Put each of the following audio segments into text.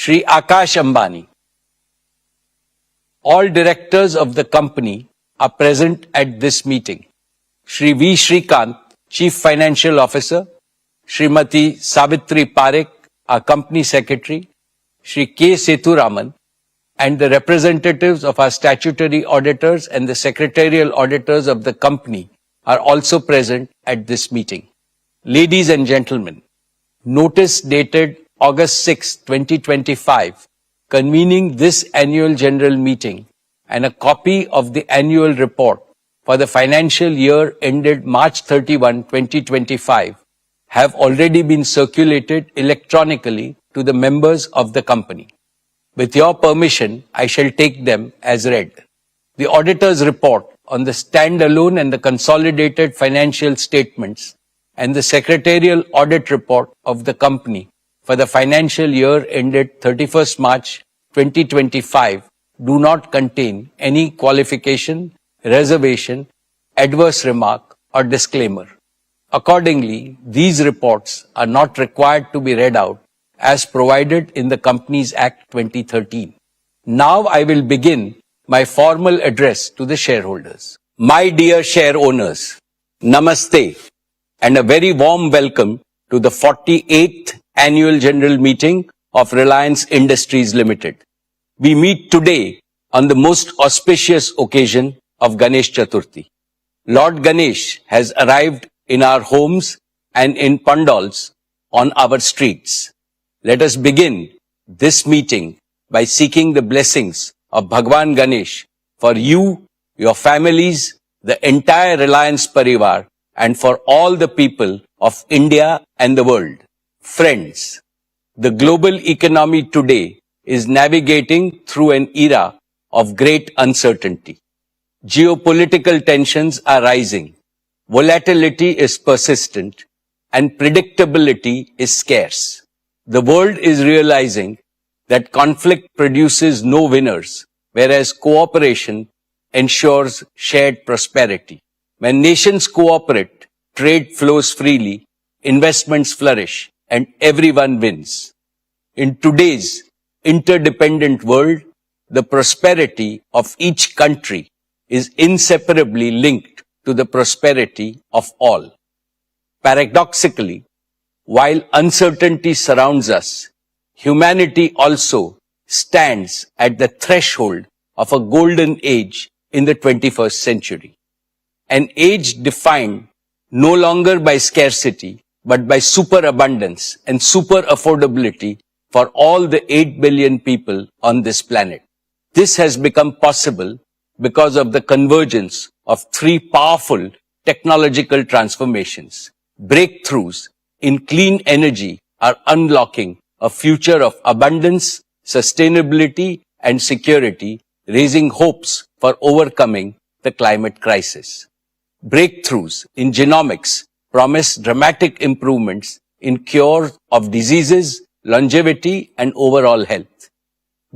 Shri Akash Ambani. All directors of the company are present at this meeting. Shri V. Shrikant, Chief Financial Officer, Srimati Savitri Parekh, our Company Secretary, Shri K. Sethuraman, and the representatives of our statutory auditors and the secretarial auditors of the company are also present at this meeting. Ladies and gentlemen, notice dated August 6, 2025, convening this annual general meeting and a copy of the annual report for the financial year ended March 31, 2025, have already been circulated electronically to the members of the company. With your permission, I shall take them as read. The auditor's report on the standalone and the consolidated financial statements and the secretarial audit report of the company for the financial year ended 31st March 2025 do not contain any qualification, reservation, adverse remark, or disclaimer. Accordingly, these reports are not required to be read out as provided in the Companies Act 2013. Now I will begin my formal address to the shareholders. My dear share owners, Namaste, and a very warm welcome to the 48th Annual General Meeting of Reliance Industries Limited. We meet today on the most auspicious occasion of Ganesh Chaturthi. Lord Ganesh has arrived in our homes and in pandals on our streets. Let us begin this meeting by seeking the blessings of Bhagwan Ganesh for you, your families, the entire Reliance Parivar, and for all the people of India and the world. Friends, the global economy today is navigating through an era of great uncertainty. Geopolitical tensions are rising, volatility is persistent, and predictability is scarce. The world is realizing that conflict produces no winners, whereas cooperation ensures shared prosperity. When nations cooperate, trade flows freely, investments flourish, and everyone wins. In today's interdependent world, the prosperity of each country is inseparably linked to the prosperity of all. Paradoxically, while uncertainty surrounds us, humanity also stands at the threshold of a golden age in the 21st century. An age defined no longer by scarcity, but by superabundance and super affordability for all the 8 billion people on this planet. This has become possible because of the convergence of three powerful technological transformations. Breakthroughs in clean energy are unlocking a future of abundance, sustainability, and security, raising hopes for overcoming the climate crisis. Breakthroughs in genomics promise dramatic improvements in cure of diseases, longevity, and overall health.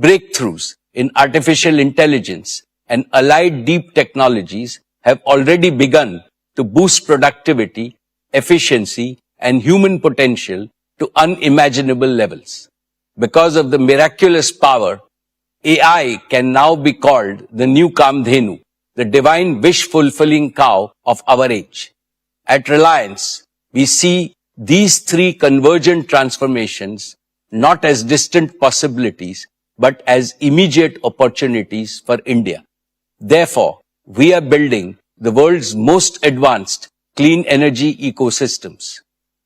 Breakthroughs in artificial intelligence and allied deep technologies have already begun to boost productivity, efficiency, and human potential to unimaginable levels. Because of the miraculous power, AI can now be called the new Kamdhenu, the divine wish-fulfilling cow of our age. At Reliance, we see these three convergent transformations not as distant possibilities, but as immediate opportunities for India. Therefore, we are building the world's most advanced clean energy ecosystems.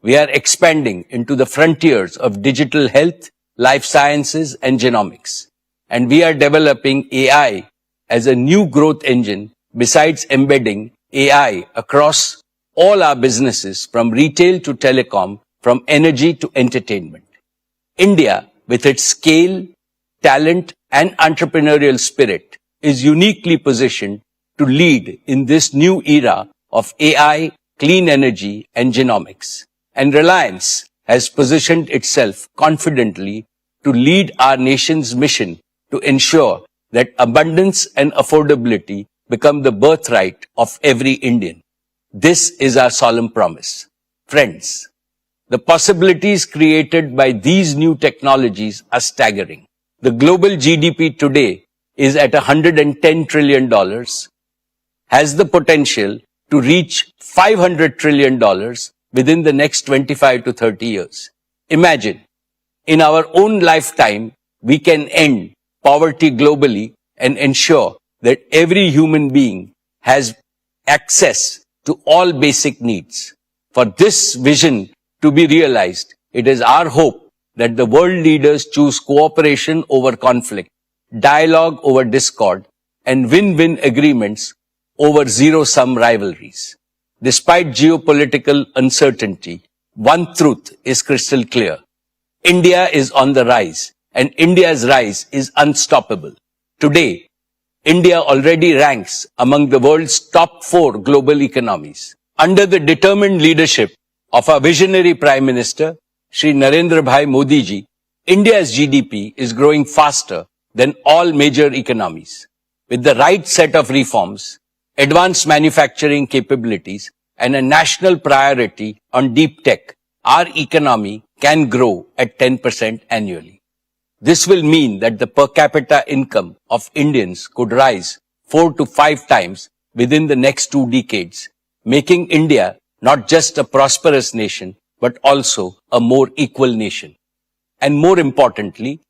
We are expanding into the frontiers of digital health, life sciences, and genomics. And we are developing AI as a new growth engine besides embedding AI across all our businesses from retail to telecom, from energy to entertainment. India, with its scale, talent, and entrepreneurial spirit, is uniquely positioned to lead in this new era of AI, clean energy, and genomics. And Reliance has positioned itself confidently to lead our nation's mission to ensure that abundance and affordability become the birthright of every Indian. This is our solemn promise. Friends, The possibilities created by these new technologies are staggering. The global GDP today is at $110 trillion, has the potential to reach $500 trillion within the next 25 to 30 years. Imagine, in our own lifetime, we can end poverty globally and ensure that every human being has access to all basic needs. For this vision to be realized, it is our hope that the world leaders choose cooperation over conflict, dialogue over discord, and win-win agreements over zero-sum rivalries. Despite geopolitical uncertainty, one truth is crystal clear. India is on the rise, and India's rise is unstoppable. Today, India already ranks among the world's top 4 global economies. Under the determined leadership of our visionary Prime Minister, Shri Narendra Bhai Modi ji, India's GDP is growing faster than all major economies. With the right set of reforms, advanced manufacturing capabilities, and a national priority on deep tech, our economy can grow at 10% annually. This will mean that the per capita income of Indians could rise 4 to 5 times within the next 2 decades, making India not just a prosperous nation, but also a more equal nation. And more importantly,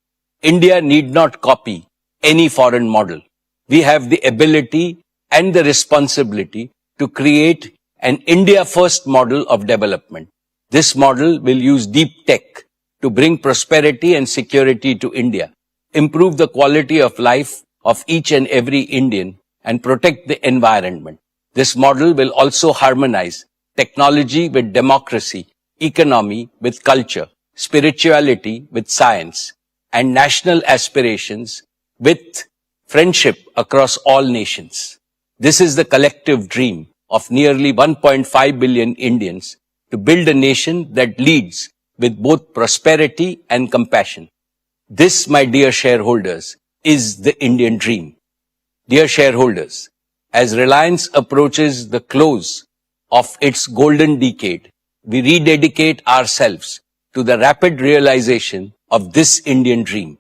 India need not copy any foreign model. We have the ability and the responsibility to create an India-first model of development. This model will use deep tech to bring prosperity and security to India, improve the quality of life of each and every Indian, and protect the environment. This model will also harmonize technology with democracy, economy with culture, spirituality with science, and national aspirations with friendship across all nations. This is the collective dream of nearly 1.5 billion Indians to build a nation that leads with both prosperity and compassion. This, my dear shareholders, is the Indian dream. Dear shareholders, as Reliance approaches the close of its golden decade, we rededicate ourselves to the rapid realization of this Indian dream.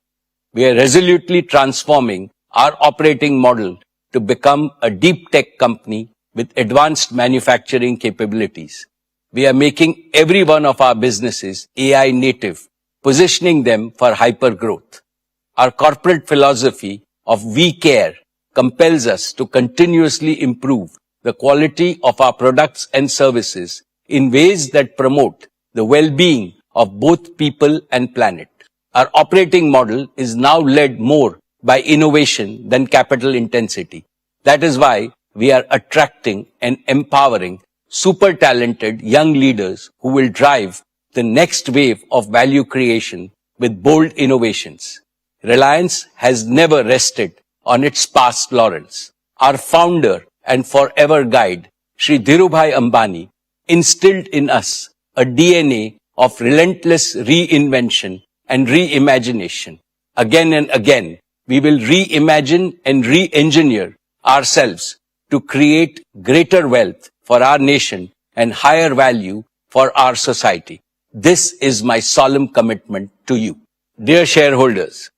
We are resolutely transforming our operating model to become a deep tech company with advanced manufacturing capabilities. We are making every one of our businesses AI native, positioning them for hyper growth. Our corporate philosophy of We Care compels us to continuously improve the quality of our products and services in ways that promote the well-being of both people and planet. Our operating model is now led more by innovation than capital intensity. That is why we are attracting and empowering super talented young leaders who will drive the next wave of value creation with bold innovations. Reliance has never rested on its past laurels. Our founder and forever guide, Shri Dhirubhai Ambani, instilled in us a DNA of relentless reinvention and reimagination. Again and again, we will reimagine and re-engineer ourselves to create greater wealth for our nation and higher value for our society. This is my solemn commitment to you. Dear shareholders,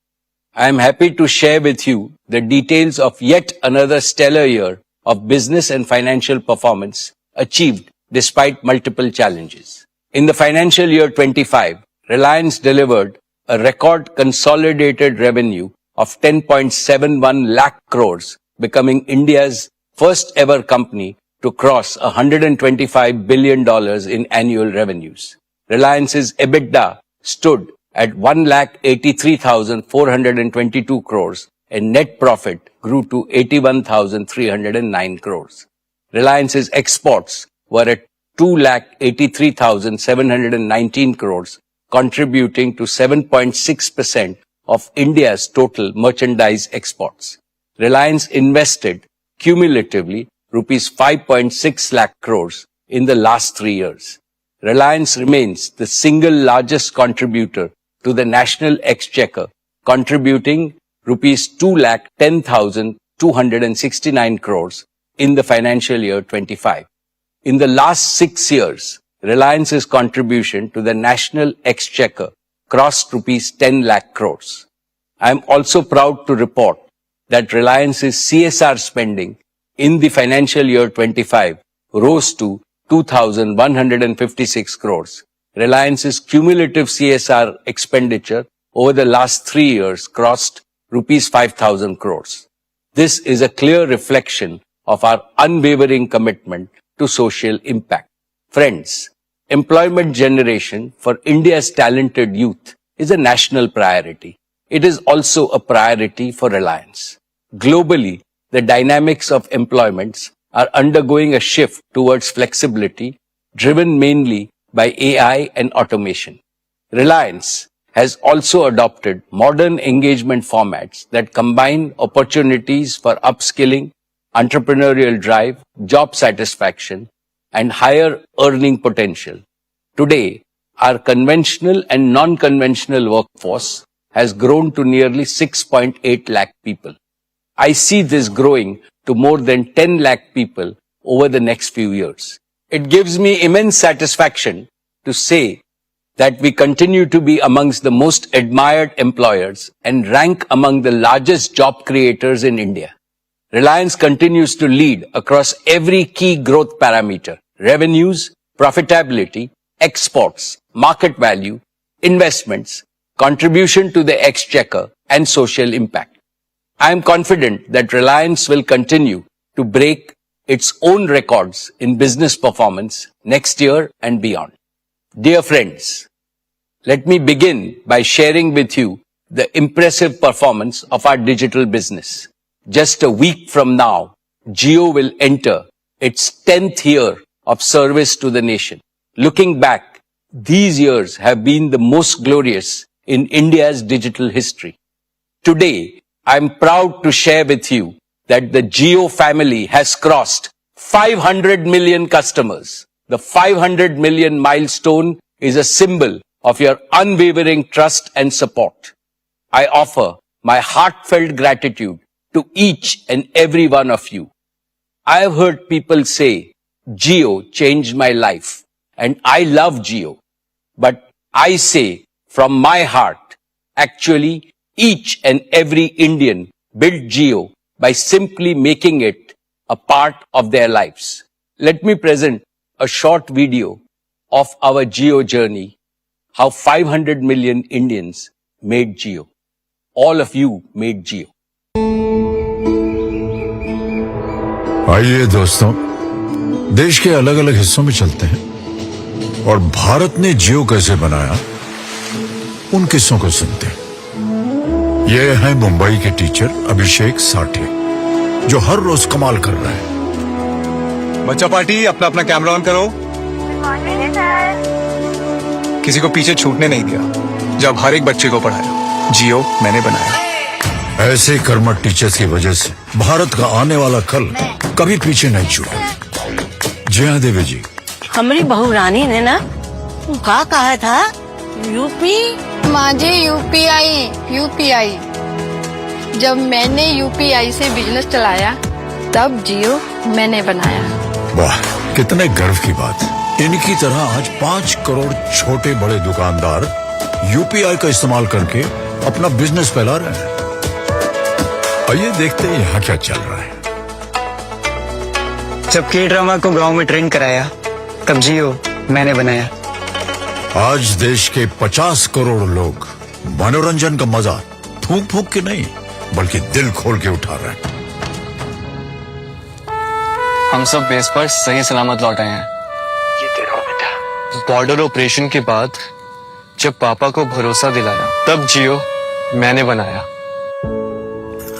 I am happy to share with you the details of yet another stellar year of business and financial performance achieved despite multiple challenges. In the financial year 25, Reliance delivered a record consolidated revenue of 10.71 lakh crores, becoming India's first ever company to cross $125 billion in annual revenues. Reliance's EBITDA stood at 1,83,422 crores and net profit grew to 81,309 crores. Reliance's exports were at 2,83,719 crores, contributing to 7.6% of India's total merchandise exports. Reliance invested cumulatively rupees 5.6 lakh crores in the last 3 years. Reliance remains the single largest contributor to the national exchequer, contributing rupees 2,10,269 crores in the financial year 25. In the last 6 years, Reliance's contribution to the national exchequer crossed rupees 10 lakh crores. I am also proud to report that Reliance's CSR spending in the financial year 25 rose to 2,156 crores. Reliance's cumulative CSR expenditure over the last 3 years crossed rupees 5,000 crores. This is a clear reflection of our unwavering commitment to social impact. Friends, employment generation for India's talented youth is a national priority. It is also a priority for Reliance. Globally, the dynamics of employments are undergoing a shift towards flexibility, driven mainly by AI and automation. Reliance has also adopted modern engagement formats that combine opportunities for upskilling, entrepreneurial drive, job satisfaction, and higher earning potential. Today, our conventional and non-conventional workforce has grown to nearly 6.8 lakh people. I see this growing to more than 10 lakh people over the next few years. It gives me immense satisfaction to say that we continue to be amongst the most admired employers and rank among the largest job creators in India. Reliance continues to lead across every key growth parameter: revenues, profitability, exports, market value, investments, contribution to the exchequer, and social impact. I am confident that Reliance will continue to break its own records in business performance next year and beyond. Dear friends, let me begin by sharing with you the impressive performance of our digital business. Just a week from now, Jio will enter its 10th year of service to the nation. Looking back, these years have been the most glorious in India's digital history. Today, I am proud to share with you that the Jio family has crossed 500 million customers. The 500 million milestone is a symbol of your unwavering trust and support. I offer my heartfelt gratitude to each and every one of you. I have heard people say, Jio changed my life, and I love Jio. But I say from my heart, actually, each and every Indian built Jio by simply making it a part of their lives. Let me present a short video of our Jio journey, how 500 million Indians made Jio. All of you made Jio. आइए दोस्तों, देश के अलग अलग हिस्सों में चलते हैं और भारत ने जियो कैसे बनाया उन किस्सों को सुनते हैं। ये है मुंबई के टीचर अभिषेक साठे, जो हर रोज कमाल कर रहा है। बच्चा पार्टी, अपना अपना कैमरा ऑन करो। किसी को पीछे छूटने नहीं दिया जब हर एक बच्चे को पढ़ाया। जियो मैंने बनाया। ऐसे कर्मठ टीचर्स की वजह से भारत का आने वाला कल कभी पीछे नहीं छूटा। जय हाँ देवी जी। हमारी बहू रानी ने ना कहा था यूपी माझे यूपीआई। जब मैंने यूपीआई से बिजनेस चलाया तब जियो मैंने बनाया। वाह, कितने गर्व की बात। इनकी तरह आज 5 करोड़ छोटे बड़े दुकानदार यूपीआई का इस्तेमाल करके अपना बिजनेस फैला रहे हैं। आइए देखते हैं यहाँ क्या चल रहा है। जब के ड्रामा को गांव में ट्रेंड कराया तब जियो मैंने बनाया। आज देश के 50 करोड़ लोग मनोरंजन का मजा फूंक फूंक के नहीं बल्कि दिल खोल के उठा रहे हैं। हम सब बेस पर सही सलामत लौट आए हैं। ये देखो बेटा, बॉर्डर ऑपरेशन के बाद जब पापा को भरोसा दिलाया तब जियो मैंने बनाया।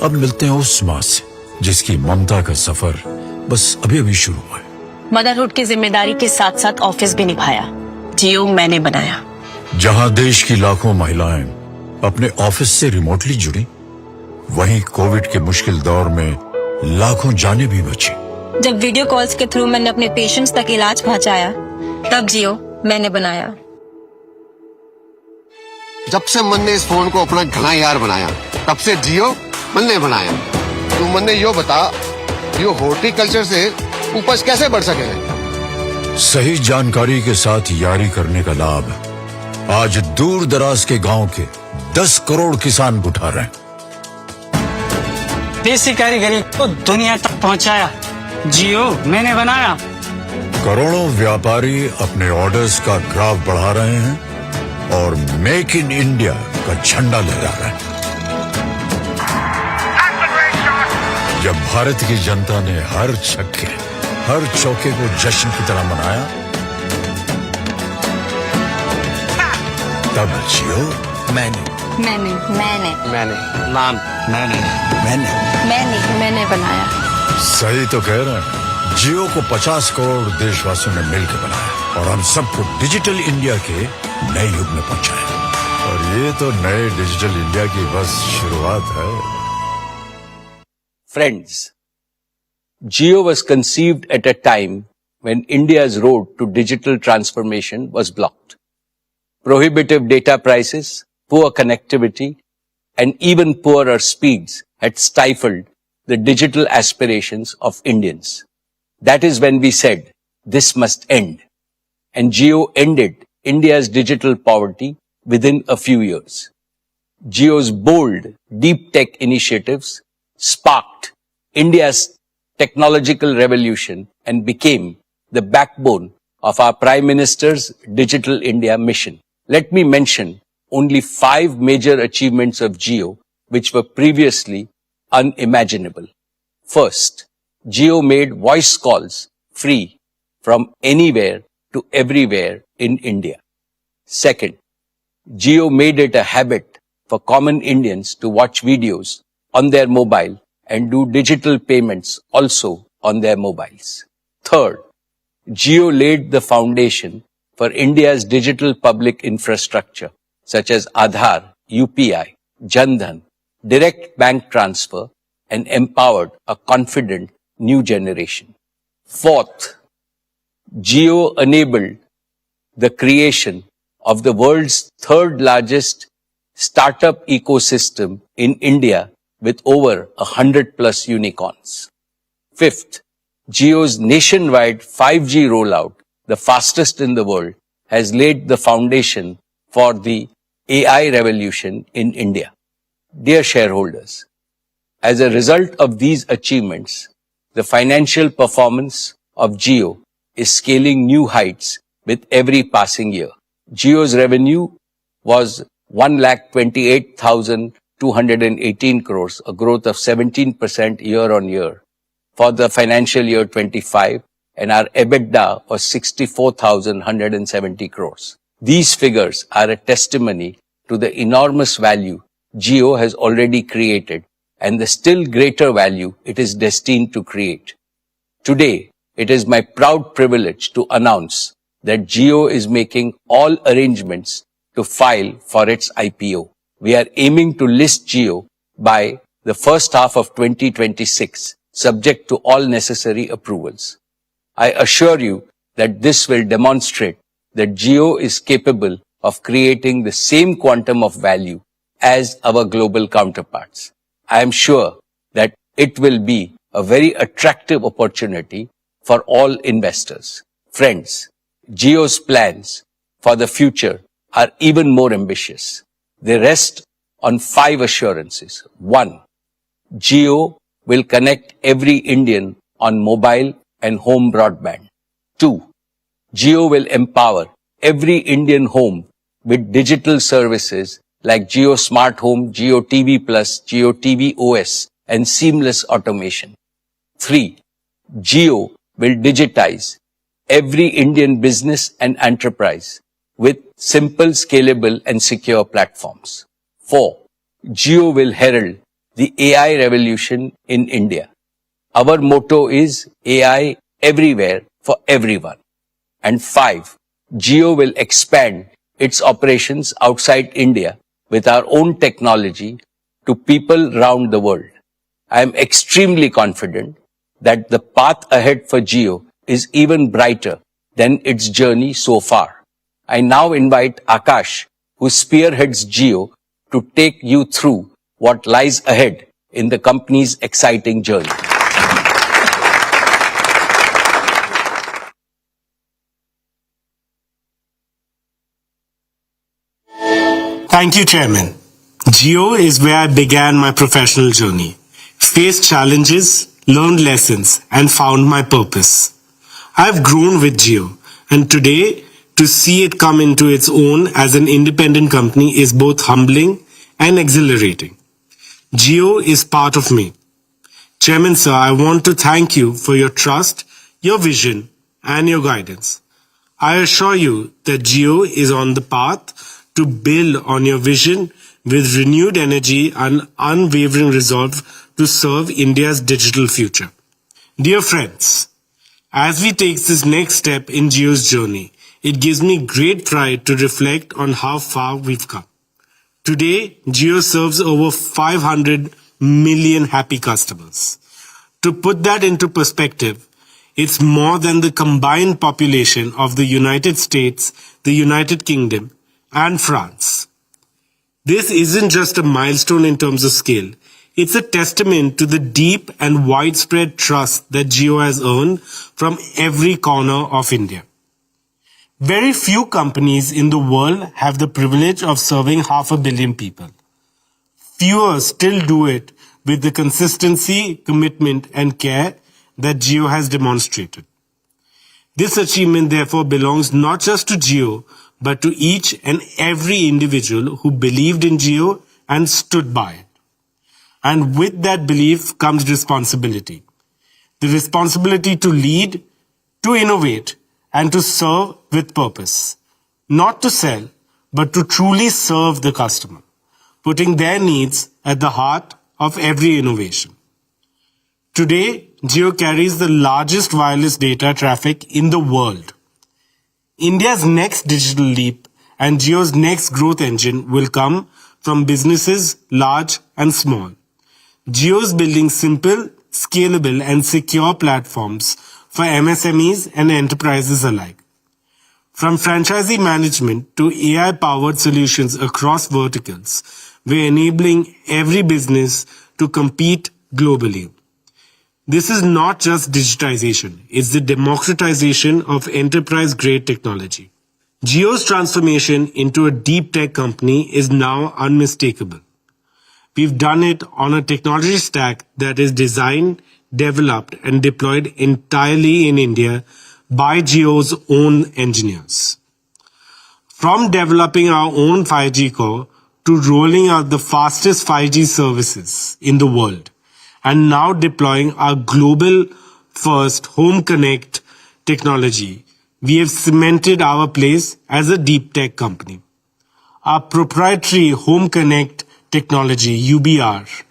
अब मिलते हैं उस माँ से जिसकी ममता का सफर बस अभी अभी शुरू हुआ है। मदरहुड की जिम्मेदारी के साथ साथ ऑफिस भी निभाया। जियो मैंने बनाया। जहाँ देश की लाखों महिलाएं अपने ऑफिस से रिमोटली जुड़ी, वहीं कोविड के मुश्किल दौर में लाखों जानें भी बची। जब वीडियो कॉल्स के थ्रू मैंने अपने पेशेंट्स तक इलाज पहुंचाया तब जियो मैंने बनाया। जब से मन ने इस फोन को अपना घना यार बनाया तब से जियो मन ने बनाया। तू मन ने यो बता, यो हॉर्टिकल्चर से उपज कैसे बढ़ सके? सही जानकारी के साथ यारी करने का लाभ आज दूर दराज के गांव के 10 करोड़ किसान उठा रहे हैं। देसी कारीगरी को दुनिया तक पहुंचाया, जियो मैंने बनाया। करोड़ों व्यापारी अपने ऑर्डर्स का ग्राफ बढ़ा रहे हैं और मेक इन इंडिया का झंडा लहरा रहे हैं। जब भारत की जनता ने हर छक्के, हर चौके को जश्न की तरह मनाया, तब जियो मैंने बनाया। सही तो कह रहे हैं। जियो को 50 करोड़ देशवासियों ने मिलकर बनाया और हम सबको डिजिटल इंडिया के नए युग में पहुंचाया। और ये तो नए डिजिटल इंडिया की बस शुरुआत है। Friends, Jio was conceived at a time when India's road to digital transformation was blocked. Prohibitive data prices, poor connectivity, and even poorer speeds had stifled the digital aspirations of Indians. That is when we said, this must end. And Jio ended India's digital poverty within a few years. Jio's bold, deep tech initiatives sparked India's technological revolution and became the backbone of our Prime Minister's Digital India mission. Let me mention only 5 major achievements of Jio which were previously unimaginable. First, Jio made voice calls free from anywhere to everywhere in India. Second, Jio made it a habit for common Indians to watch videos on their mobile and do digital payments also on their mobiles. Third, Jio laid the foundation for India's digital public infrastructure such as Aadhaar, UPI, Jan Dhan, direct bank transfer, and empowered a confident new generation. Fourth, Jio enabled the creation of the world's third largest startup ecosystem in India with over 100 plus unicorns. Fifth, Jio's nationwide 5G rollout, the fastest in the world, has laid the foundation for the AI revolution in India. Dear shareholders, as a result of these achievements, the financial performance of Jio is scaling new heights with every passing year. Jio's revenue was 1,28,218 crores, a growth of 17% year on year for the financial year 25, and our EBITDA was 64,170 crores. These figures are a testimony to the enormous value Jio has already created and the still greater value it is destined to create. Today, it is my proud privilege to announce that Jio is making all arrangements to file for its IPO. We are aiming to list Jio by the first half of 2026, subject to all necessary approvals. I assure you that this will demonstrate that Jio is capable of creating the same quantum of value as our global counterparts. I am sure that it will be a very attractive opportunity for all investors. Friends, Jio's plans for the future are even more ambitious. They rest on 5 assurances. 1. Jio will connect every Indian on mobile and home broadband. 2. Jio will empower every Indian home with digital services like Jio Smart Home, Jio TV Plus, Jio TV OS, and seamless automation. 3. Jio will digitize every Indian business and enterprise with simple, scalable, and secure platforms. 4. Jio will herald the AI revolution in India. Our motto is AI everywhere for everyone. And 5. Jio will expand its operations outside India with our own technology to people around the world. I am extremely confident that the path ahead for Jio is even brighter than its journey so far. I now invite Akash, who spearheads Jio, to take you through what lies ahead in the company's exciting journey. Thank you, Chairman. Geo is where I began my professional journey, faced challenges, learned lessons, and found my purpose. I've grown with Geo, and today, to see it come into its own as an independent company is both humbling and exhilarating. Geo is part of me. Chairman Sir, I want to thank you for your trust, your vision, and your guidance. I assure you that Geo is on the path to build on your vision with renewed energy and unwavering resolve to serve India's digital future. Dear friends, as we take this next step in Geo's journey, it gives me great pride to reflect on how far we've come. Today, Geo serves over 500 million happy customers. To put that into perspective, it's more than the combined population of the United States, the United Kingdom, and France. This isn't just a milestone in terms of scale. It's a testament to the deep and widespread trust that Geo has earned from every corner of India. Very few companies in the world have the privilege of serving 500 million people. Fewer still do it with the consistency, commitment, and care that Geo has demonstrated. This achievement therefore belongs not just to Geo, but to each and every individual who believed in Geo and stood by it. And with that belief comes responsibility. The responsibility to lead, to innovate, and to serve with purpose. Not to sell, but to truly serve the customer, putting their needs at the heart of every innovation. Today, Geo carries the largest wireless data traffic in the world. India's next digital leap and Geo's next growth engine will come from businesses large and small. Geo is building simple, scalable, and secure platforms for MSMEs and enterprises alike. From franchisee management to AI-powered solutions across verticals, we're enabling every business to compete globally. This is not just digitization, it's the democratization of enterprise-grade technology. Geo's transformation into a deep tech company is now unmistakable. We've done it on a technology stack that is designed, developed, and deployed entirely in India by Geo's own engineers. From developing our own 5G core to rolling out the fastest 5G services in the world, and now deploying our global first Home Connect technology, we have cemented our place as a deep tech company. Our proprietary Home Connect technology, UBR,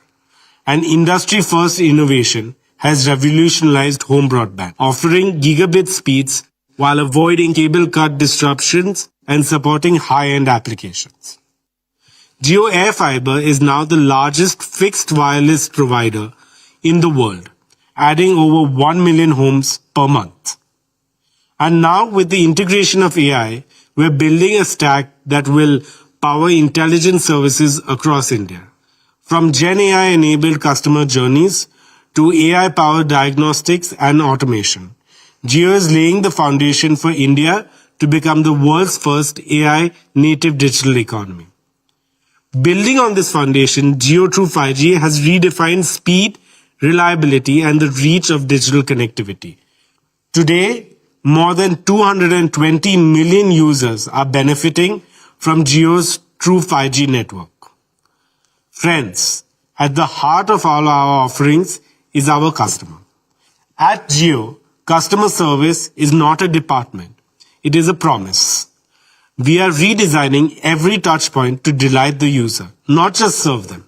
an industry-first innovation, has revolutionized home broadband, offering gigabit speeds while avoiding cable cut disruptions and supporting high-end applications. Geo Air Fiber is now the largest fixed wireless provider in the world, adding over 1 million homes per month. And now with the integration of AI, we're building a stack that will power intelligent services across India. From Gen AI-enabled customer journeys to AI-powered diagnostics and automation, Geo is laying the foundation for India to become the world's first AI-native digital economy. Building on this foundation, Geo through 5G has redefined speed, reliability, and the reach of digital connectivity. Today, more than 220 million users are benefiting from Geo's true 5G network. Friends, at the heart of all our offerings is our customer. At Geo, customer service is not a department. It is a promise. We are redesigning every touch point to delight the user, not just serve them.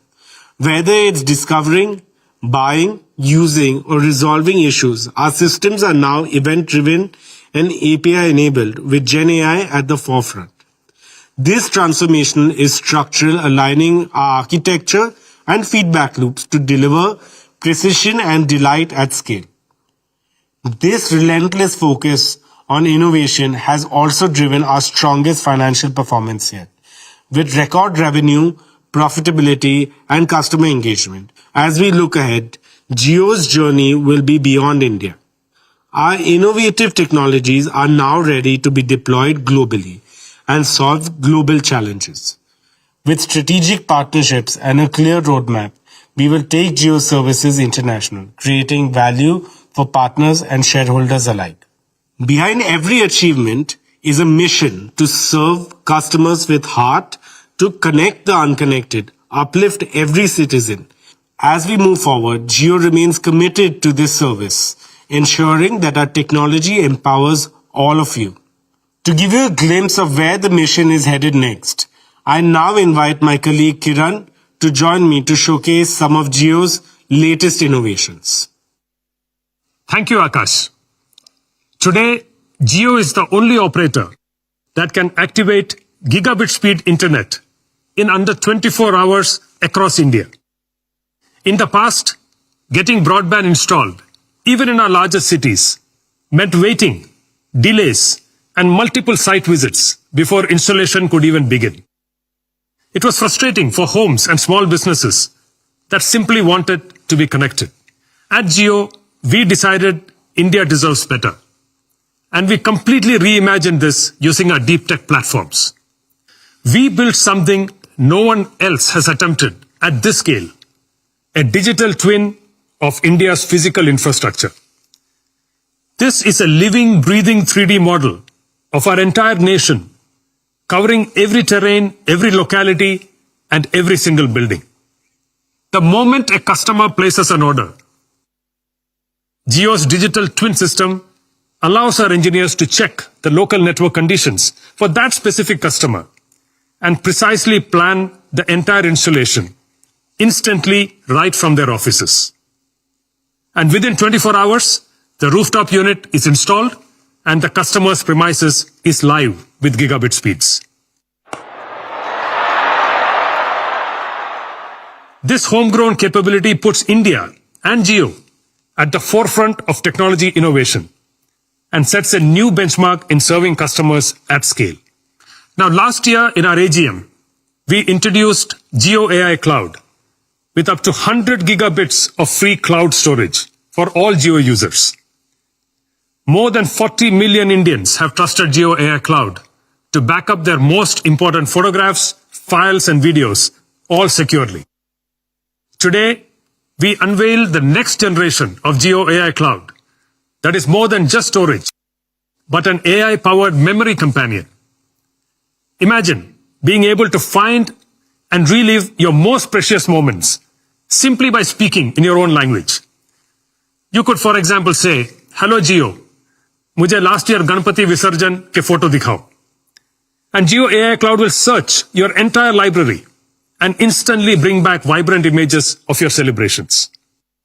Whether it's discovering, buying, using, or resolving issues, our systems are now event-driven and API-enabled with Gen AI at the forefront. This transformation is structural, aligning our architecture and feedback loops to deliver precision and delight at scale. This relentless focus on innovation has also driven our strongest financial performance yet, with record revenue, profitability, and customer engagement. As we look ahead, Geo's journey will be beyond India. Our innovative technologies are now ready to be deployed globally and solve global challenges. With strategic partnerships and a clear roadmap, we will take Jio services international, creating value for partners and shareholders alike. Behind every achievement is a mission to serve customers with heart, to connect the unconnected, uplift every citizen. As we move forward, Jio remains committed to this service, ensuring that our technology empowers all of you. To give you a glimpse of where the mission is headed next, I now invite my colleague Kiran to join me to showcase some of Jio's latest innovations. Thank you, Akash. Today, Jio is the only operator that can activate gigabit speed internet in under 24 hours across India. In the past, getting broadband installed, even in our largest cities, meant waiting, delays, and multiple site visits before installation could even begin. It was frustrating for homes and small businesses that simply wanted to be connected. At Jio, we decided India deserves better. And we completely reimagined this using our deep tech platforms. We built something no one else has attempted at this scale, a digital twin of India's physical infrastructure. This is a living, breathing 3D model of our entire nation, covering every terrain, every locality, and every single building. The moment a customer places an order, Jio's digital twin system allows our engineers to check the local network conditions for that specific customer and precisely plan the entire installation instantly right from their offices. And within 24 hours, the rooftop unit is installed and the customer's premises is live with gigabit speeds. This homegrown capability puts India and Jio at the forefront of technology innovation and sets a new benchmark in serving customers at scale. Now, last year in our AGM, we introduced Jio AI Cloud with up to 100 gigabits of free cloud storage for all Jio users. More than 40 million Indians have trusted Jio AI Cloud to back up their most important photographs, files, and videos, all securely. Today, we unveil the next generation of Jio AI Cloud that is more than just storage, but an AI-powered memory companion. Imagine being able to find and relive your most precious moments simply by speaking in your own language. You could, for example, say, "Hello Jio, मुझे last year Ganpati Visarjan के photo दिखाओ." And Jio AI Cloud will search your entire library and instantly bring back vibrant images of your celebrations.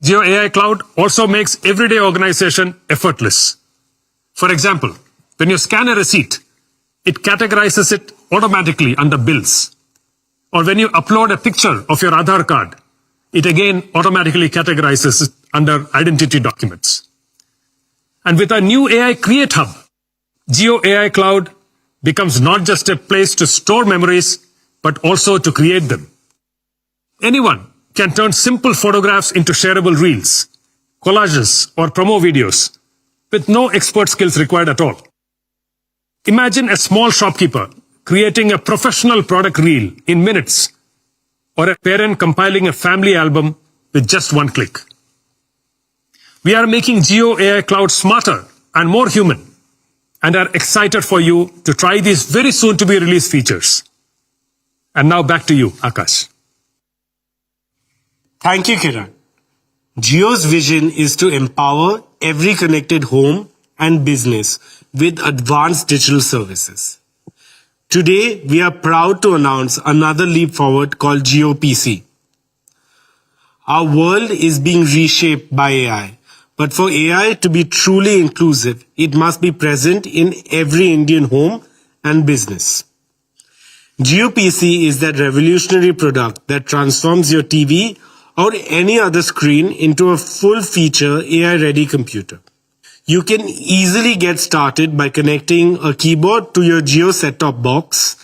Jio AI Cloud also makes everyday organization effortless. For example, when you scan a receipt, it categorizes it automatically under bills. Or when you upload a picture of your Aadhaar card, it again automatically categorizes it under identity documents. And with our new AI Create Hub, Jio AI Cloud becomes not just a place to store memories, but also to create them. Anyone can turn simple photographs into shareable reels, collages, or promo videos with no expert skills required at all. Imagine a small shopkeeper creating a professional product reel in minutes, or a parent compiling a family album with just one click. We are making Jio AI Cloud smarter and more human, and are excited for you to try these very soon to be released features. And now back to you, Akash. Thank you, Kiran. Jio's vision is to empower every connected home and business with advanced digital services. Today, we are proud to announce another leap forward called Jio PC. Our world is being reshaped by AI, but for AI to be truly inclusive, it must be present in every Indian home and business. Jio PC is that revolutionary product that transforms your TV or any other screen into a full-feature AI-ready computer. You can easily get started by connecting a keyboard to your Jio set-top box.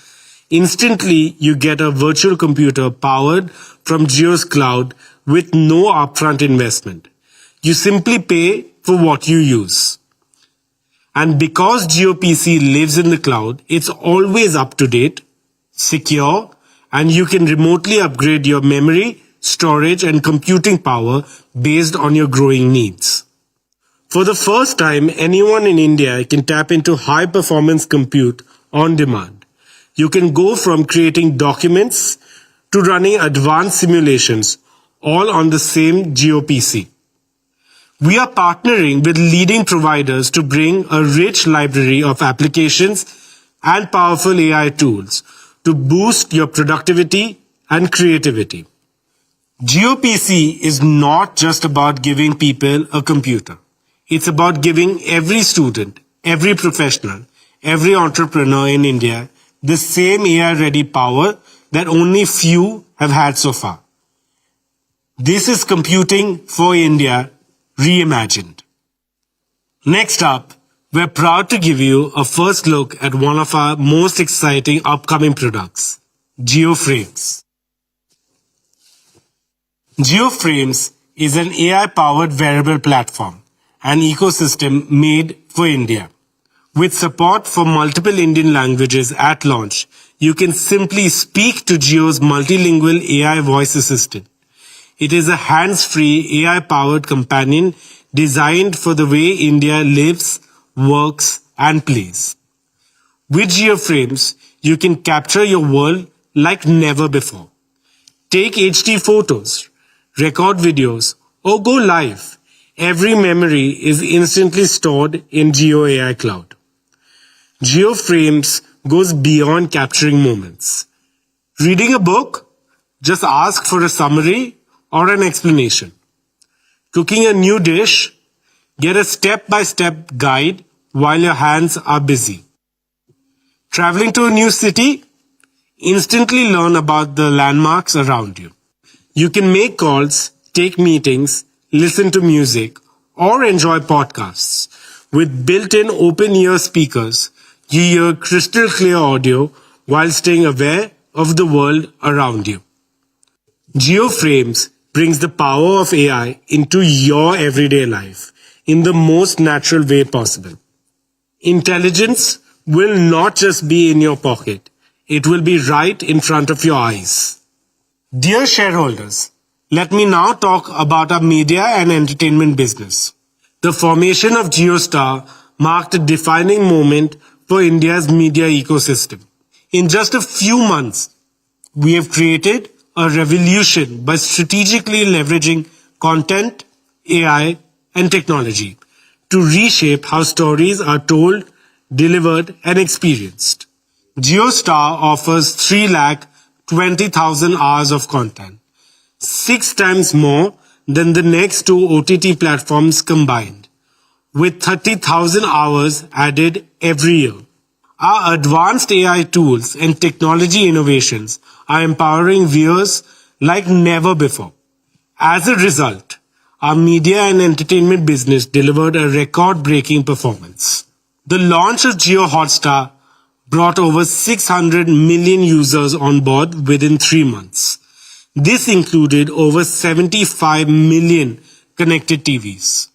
Instantly, you get a virtual computer powered from Jio's cloud with no upfront investment. You simply pay for what you use. And because Jio PC lives in the cloud, it's always up to date, secure, and you can remotely upgrade your memory, storage, and computing power based on your growing needs. For the first time, anyone in India can tap into high-performance compute on demand. You can go from creating documents to running advanced simulations, all on the same GeoPC. We are partnering with leading providers to bring a rich library of applications and powerful AI tools to boost your productivity and creativity. GeoPC is not just about giving people a computer. It's about giving every student, every professional, every entrepreneur in India the same AI-ready power that only few have had so far. This is Computing for India reimagined. Next up, we're proud to give you a first look at one of our most exciting upcoming products, GeoFrames. GeoFrames is an AI-powered wearable platform, an ecosystem made for India. With support for multiple Indian languages at launch, you can simply speak to Geo's multilingual AI voice assistant. It is a hands-free AI-powered companion designed for the way India lives, works, and plays. With GeoFrames, you can capture your world like never before. Take HD photos, record videos, or go live. Every memory is instantly stored in Geo AI Cloud. GeoFrames goes beyond capturing moments. Reading a book? Just ask for a summary or an explanation. Cooking a new dish? Get a step-by-step guide while your hands are busy. Traveling to a new city? Instantly learn about the landmarks around you. You can make calls, take meetings, listen to music, or enjoy podcasts. With built-in open-ear speakers, you hear crystal clear audio while staying aware of the world around you. GeoFrames brings the power of AI into your everyday life in the most natural way possible. Intelligence will not just be in your pocket. It will be right in front of your eyes. Dear shareholders, let me now talk about our media and entertainment business. The formation of JioStar marked a defining moment for India's media ecosystem. In just a few months, we have created a revolution by strategically leveraging content, AI, and technology to reshape how stories are told, delivered, and experienced. JioStar offers 320,000 hours of content, 6 times more than the next 2 OTT platforms combined, with 30,000 hours added every year. Our advanced AI tools and technology innovations are empowering viewers like never before. As a result, our media and entertainment business delivered a record-breaking performance. The launch of Jio Hotstar brought over 600 million users on board within 3 months. This included over 75 million connected TVs.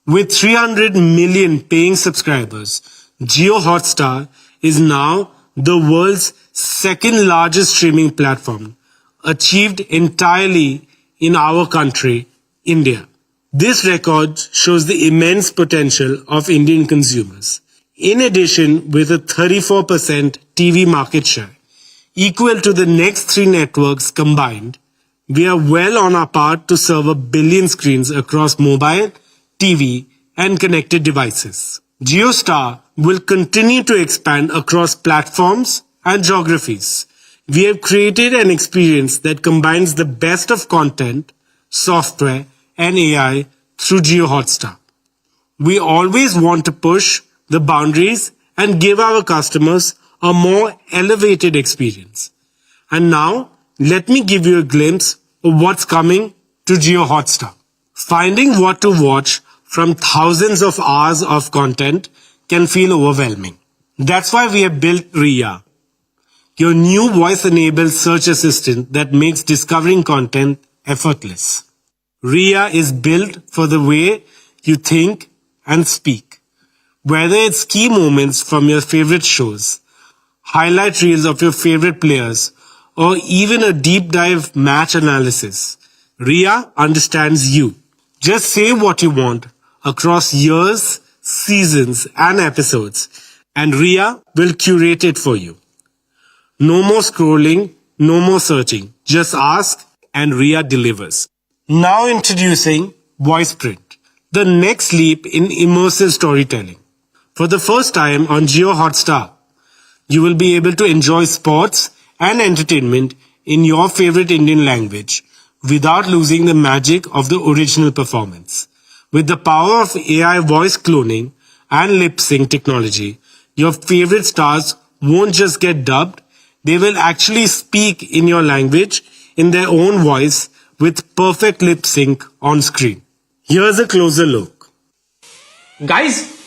With 300 million paying subscribers, Jio Hotstar is now the world's second largest streaming platform, achieved entirely in our country, India. This record shows the immense potential of Indian consumers. In addition, with a 34% TV market share, equal to the next 3 networks combined, we are well on our path to serve 1 billion screens across mobile, TV, and connected devices. JioStar will continue to expand across platforms and geographies. We have created an experience that combines the best of content, software, and AI through Jio Hotstar. We always want to push the boundaries and give our customers a more elevated experience. And now, let me give you a glimpse of what's coming to Jio Hotstar. Finding what to watch from thousands of hours of content can feel overwhelming. That's why we have built RIA, your new voice-enabled search assistant that makes discovering content effortless. RIA is built for the way you think and speak. Whether it's key moments from your favorite shows, highlight reels of your favorite players, or even a deep dive match analysis, Ria understands you. Just say what you want across years, seasons, and episodes, and Ria will curate it for you. No more scrolling, no more searching. Just ask and Ria delivers. Now introducing VoicePrint, the next leap in immersive storytelling. For the first time on Jio Hotstar, you will be able to enjoy sports and entertainment in your favorite Indian language without losing the magic of the original performance. With the power of AI voice cloning and lip sync technology, your favorite stars won't just get dubbed, they will actually speak in your language in their own voice with perfect lip sync on screen. Here's a closer look. Guys,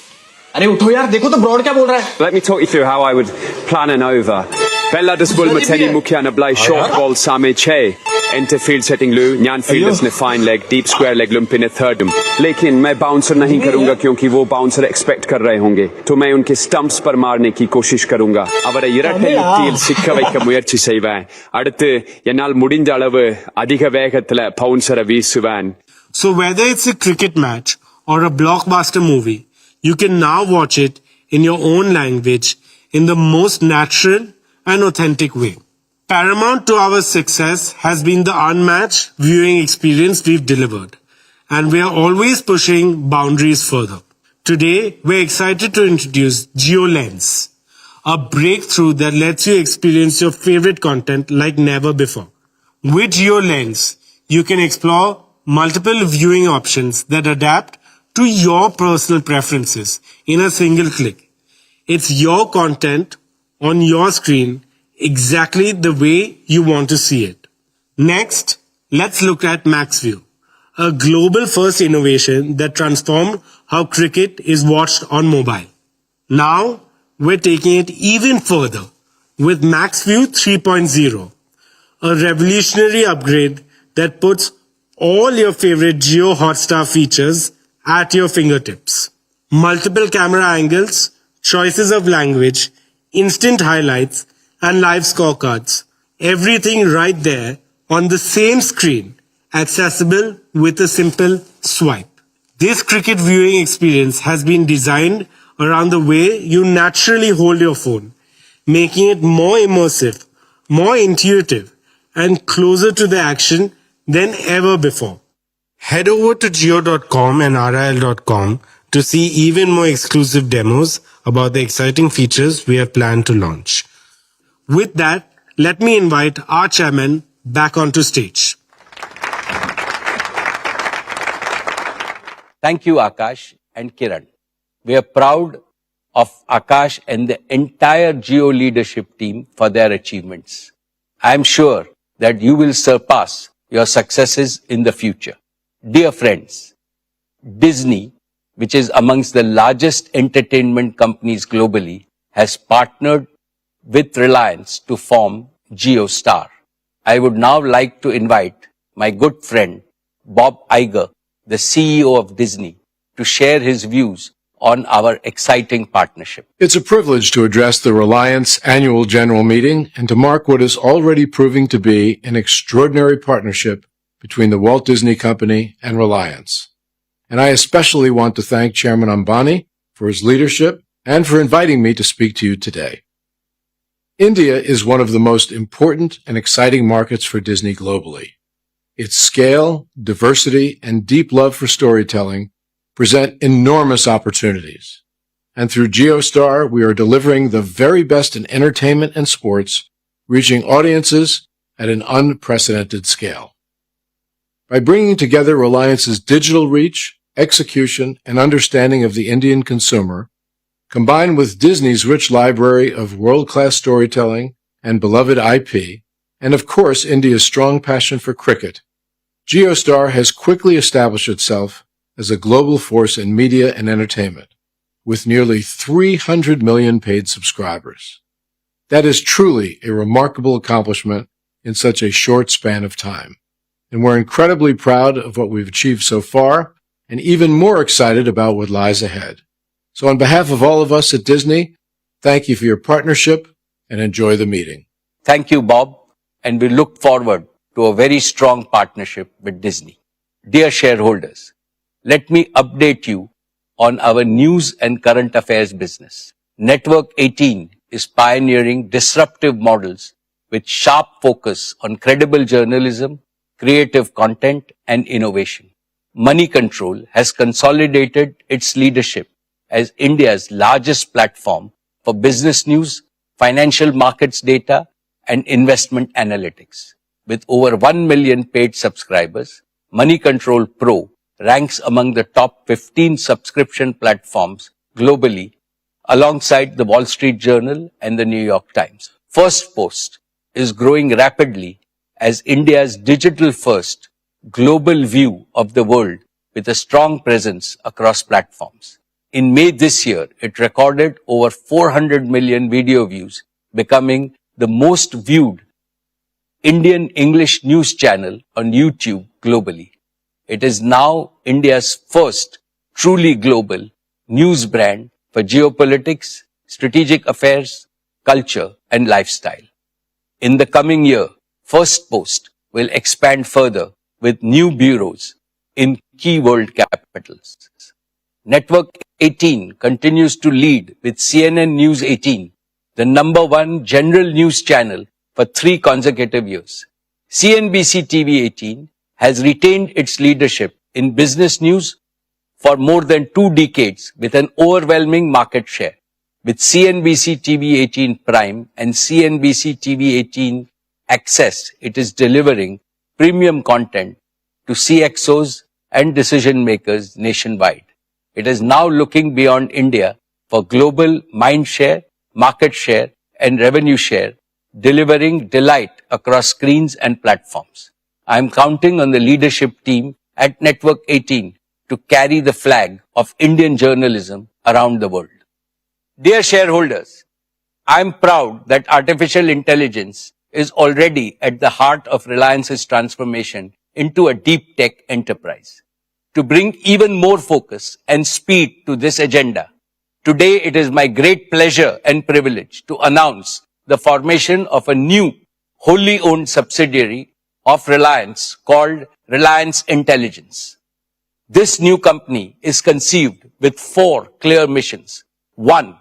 अरे उठो यार, देखो तो broad क्या बोल रहा है. Let me talk you through how I would plan an over. Bella desbull mateni mukhya nablai short ball same che. Enter field setting lu, nyan fielders ne fine leg, deep square leg lump in a thirdum. लेकिन मैं bouncer नहीं करूँगा क्योंकि वो bouncer expect कर रहे होंगे. तो मैं उनके stumps पर मारने की कोशिश करूँगा. அவரை இரட்டையில் சிக்க வைக்க முயற்சி செய்வேன். அடுத்து என்னால் முடிந்த அளவு அதிக வேகத்துல bouncer வீசுவேன். So whether it's a cricket match or a blockbuster movie, you can now watch it in your own language in the most natural and authentic way. Paramount to our success has been the unmatched viewing experience we've delivered, and we are always pushing boundaries further. Today, we're excited to introduce Jio Lens, a breakthrough that lets you experience your favorite content like never before. With Jio Lens, you can explore multiple viewing options that adapt to your personal preferences in a single click. It's your content on your screen exactly the way you want to see it. Next, let's look at MaxView, a global first innovation that transformed how cricket is watched on mobile. Now, we're taking it even further with MaxView 3.0, a revolutionary upgrade that puts all your favorite Jio Hotstar features at your fingertips. Multiple camera angles, choices of language, instant highlights, and live scorecards. Everything right there on the same screen, accessible with a simple swipe. This cricket viewing experience has been designed around the way you naturally hold your phone, making it more immersive, more intuitive, and closer to the action than ever before. Head over to jio.com and RIL.com to see even more exclusive demos about the exciting features we have planned to launch. With that, let me invite our chairman back onto stage. Thank you, Akash and Kiran. We are proud of Akash and the entire Jio leadership team for their achievements. I am sure that you will surpass your successes in the future. Dear friends, Disney, which is amongst the largest entertainment companies globally, has partnered with Reliance to form JioStar. I would now like to invite my good friend, Bob Iger, the CEO of Disney, to share his views on our exciting partnership. It's a privilege to address the Reliance annual general meeting and to mark what is already proving to be an extraordinary partnership between the Walt Disney Company and Reliance. And I especially want to thank Chairman Ambani for his leadership and for inviting me to speak to you today. India is one of the most important and exciting markets for Disney globally. Its scale, diversity, and deep love for storytelling present enormous opportunities. And through JioStar, we are delivering the very best in entertainment and sports, reaching audiences at an unprecedented scale. By bringing together Reliance's digital reach, execution, and understanding of the Indian consumer, combined with Disney's rich library of world-class storytelling and beloved IP, and of course India's strong passion for cricket, JioStar has quickly established itself as a global force in media and entertainment, with nearly 300 million paid subscribers. That is truly a remarkable accomplishment in such a short span of time. And we're incredibly proud of what we've achieved so far, and even more excited about what lies ahead. So on behalf of all of us at Disney, thank you for your partnership and enjoy the meeting. Thank you, Bob, and we look forward to a very strong partnership with Disney. Dear shareholders, let me update you on our news and current affairs business. Network 18 is pioneering disruptive models with sharp focus on credible journalism, creative content, and innovation. Money Control has consolidated its leadership as India's largest platform for business news, financial markets data, and investment analytics. With over 1 million paid subscribers, Money Control Pro ranks among the top 15 subscription platforms globally, alongside the Wall Street Journal and the New York Times. First Post is growing rapidly as India's digital-first global view of the world with a strong presence across platforms. In May this year, it recorded over 400 million video views, becoming the most viewed Indian English news channel on YouTube globally. It is now India's first truly global news brand for geopolitics, strategic affairs, culture, and lifestyle. In the coming year, First Post will expand further with new bureaus in key world capitals. Network 18 continues to lead with CNN News 18, the #1 general news channel for 3 consecutive years. CNBC TV 18 has retained its leadership in business news for more than 2 decades with an overwhelming market share. With CNBC TV 18 Prime and CNBC TV 18 Access, it is delivering premium content to CXOs and decision makers nationwide. It is now looking beyond India for global mind share, market share, and revenue share, delivering delight across screens and platforms. I am counting on the leadership team at Network 18 to carry the flag of Indian journalism around the world. Dear shareholders, I am proud that artificial intelligence is already at the heart of Reliance's transformation into a deep tech enterprise. To bring even more focus and speed to this agenda, today it is my great pleasure and privilege to announce the formation of a new wholly owned subsidiary of Reliance called Reliance Intelligence. This new company is conceived with 4 clear missions. 1.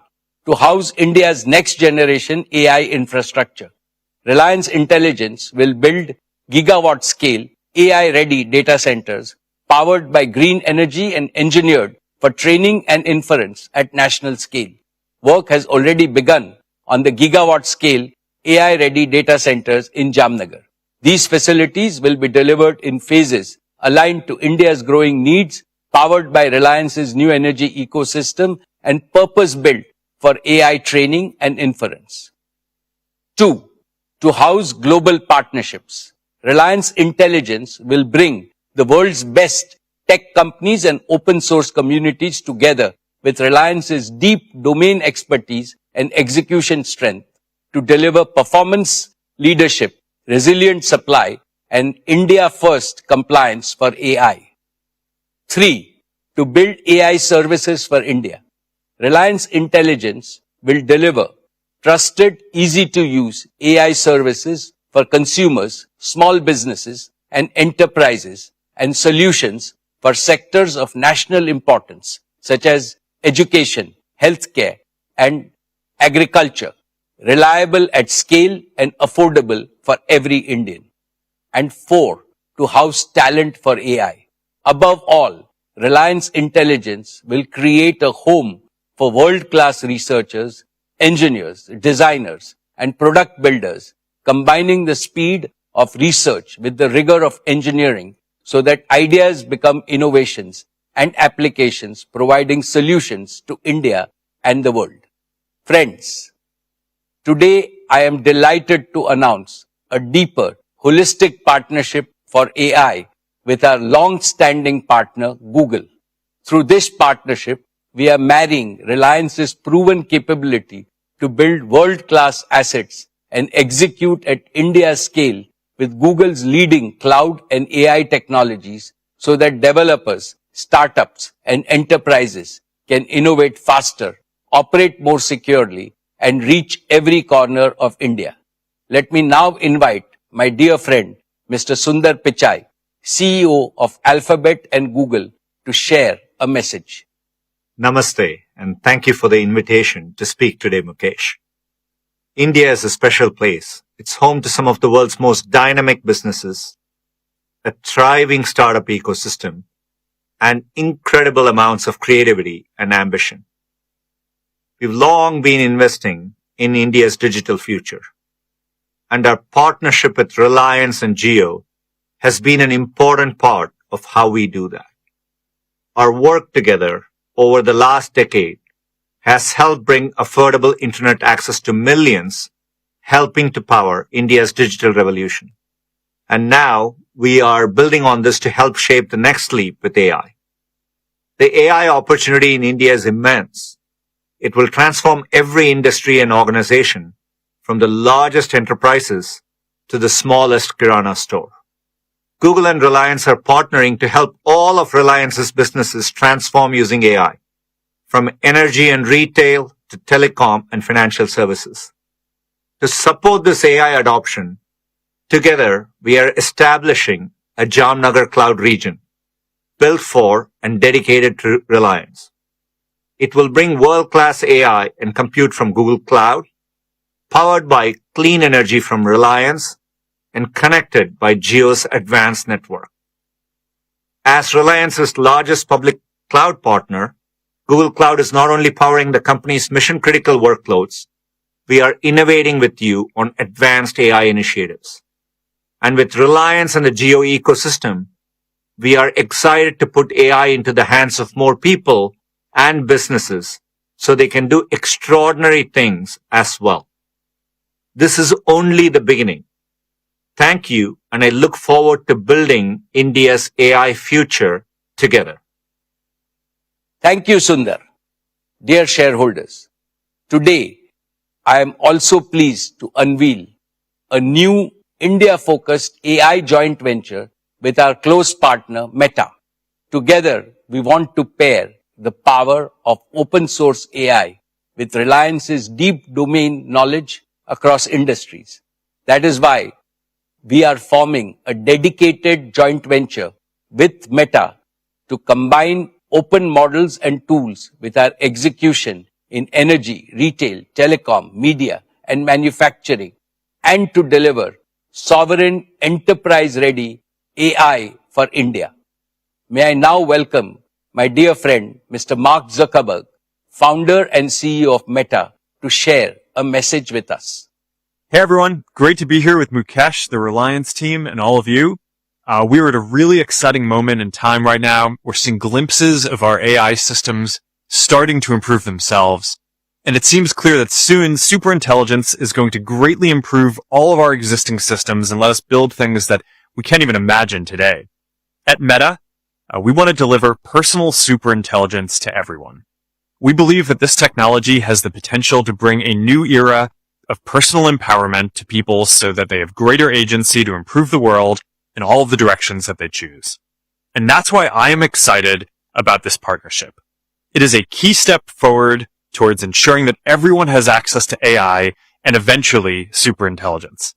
To house India's next generation AI infrastructure. Reliance Intelligence will build gigawatt scale AI ready data centers powered by green energy and engineered for training and inference at national scale. Work has already begun on the gigawatt scale AI ready data centers in Jamnagar. These facilities will be delivered in phases aligned to India's growing needs, powered by Reliance's new energy ecosystem and purpose-built for AI training and inference. 2. To house global partnerships. Reliance Intelligence will bring the world's best tech companies and open source communities together with Reliance's deep domain expertise and execution strength to deliver performance, leadership, resilient supply, and India-first compliance for AI. 3. To build AI services for India. Reliance Intelligence will deliver trusted, easy-to-use AI services for consumers, small businesses, and enterprises, and solutions for sectors of national importance, such as education, healthcare, and agriculture, reliable at scale and affordable for every Indian. And 4. To house talent for AI. Above all, Reliance Intelligence will create a home for world-class researchers, engineers, designers, and product builders, combining the speed of research with the rigor of engineering so that ideas become innovations and applications, providing solutions to India and the world. Friends, today I am delighted to announce a deeper, holistic partnership for AI with our long-standing partner, Google. Through this partnership, we are marrying Reliance's proven capability to build world-class assets and execute at India's scale with Google's leading cloud and AI technologies so that developers, startups, and enterprises can innovate faster, operate more securely, and reach every corner of India. Let me now invite my dear friend, Mr. Sundar Pichai, CEO of Alphabet and Google, to share a message. Namaste, and thank you for the invitation to speak today, Mukesh. India is a special place. It's home to some of the world's most dynamic businesses, a thriving startup ecosystem, and incredible amounts of creativity and ambition. We've long been investing in India's digital future, and our partnership with Reliance and Jio has been an important part of how we do that. Our work together over the last decade has helped bring affordable internet access to millions, helping to power India's digital revolution. And now we are building on this to help shape the next leap with AI. The AI opportunity in India is immense. It will transform every industry and organization, from the largest enterprises to the smallest kirana store. Google and Reliance are partnering to help all of Reliance's businesses transform using AI, from energy and retail to telecom and financial services. To support this AI adoption, together we are establishing a Jamnagar cloud region built for and dedicated to Reliance. It will bring world-class AI and compute from Google Cloud, powered by clean energy from Reliance, and connected by Jio's advanced network. As Reliance's largest public cloud partner, Google Cloud is not only powering the company's mission-critical workloads, we are innovating with you on advanced AI initiatives. And with Reliance and the Jio ecosystem, we are excited to put AI into the hands of more people and businesses so they can do extraordinary things as well. This is only the beginning. Thank you, and I look forward to building India's AI future together. Thank you, Sundar. Dear shareholders, today I am also pleased to unveil a new India-focused AI joint venture with our close partner Meta. Together, we want to pair the power of open source AI with Reliance's deep domain knowledge across industries. That is why we are forming a dedicated joint venture with Meta to combine open models and tools with our execution in energy, retail, telecom, media, and manufacturing, and to deliver sovereign enterprise-ready AI for India. May I now welcome my dear friend, Mr. Mark Zuckerberg, founder and CEO of Meta, to share a message with us. Hey everyone, great to be here with Mukesh, the Reliance team, and all of you. We're at a really exciting moment in time right now. We're seeing glimpses of our AI systems starting to improve themselves. And it seems clear that soon superintelligence is going to greatly improve all of our existing systems and let us build things that we can't even imagine today. At Meta, we want to deliver personal superintelligence to everyone. We believe that this technology has the potential to bring a new era of personal empowerment to people so that they have greater agency to improve the world in all of the directions that they choose. And that's why I am excited about this partnership. It is a key step forward towards ensuring that everyone has access to AI and eventually superintelligence.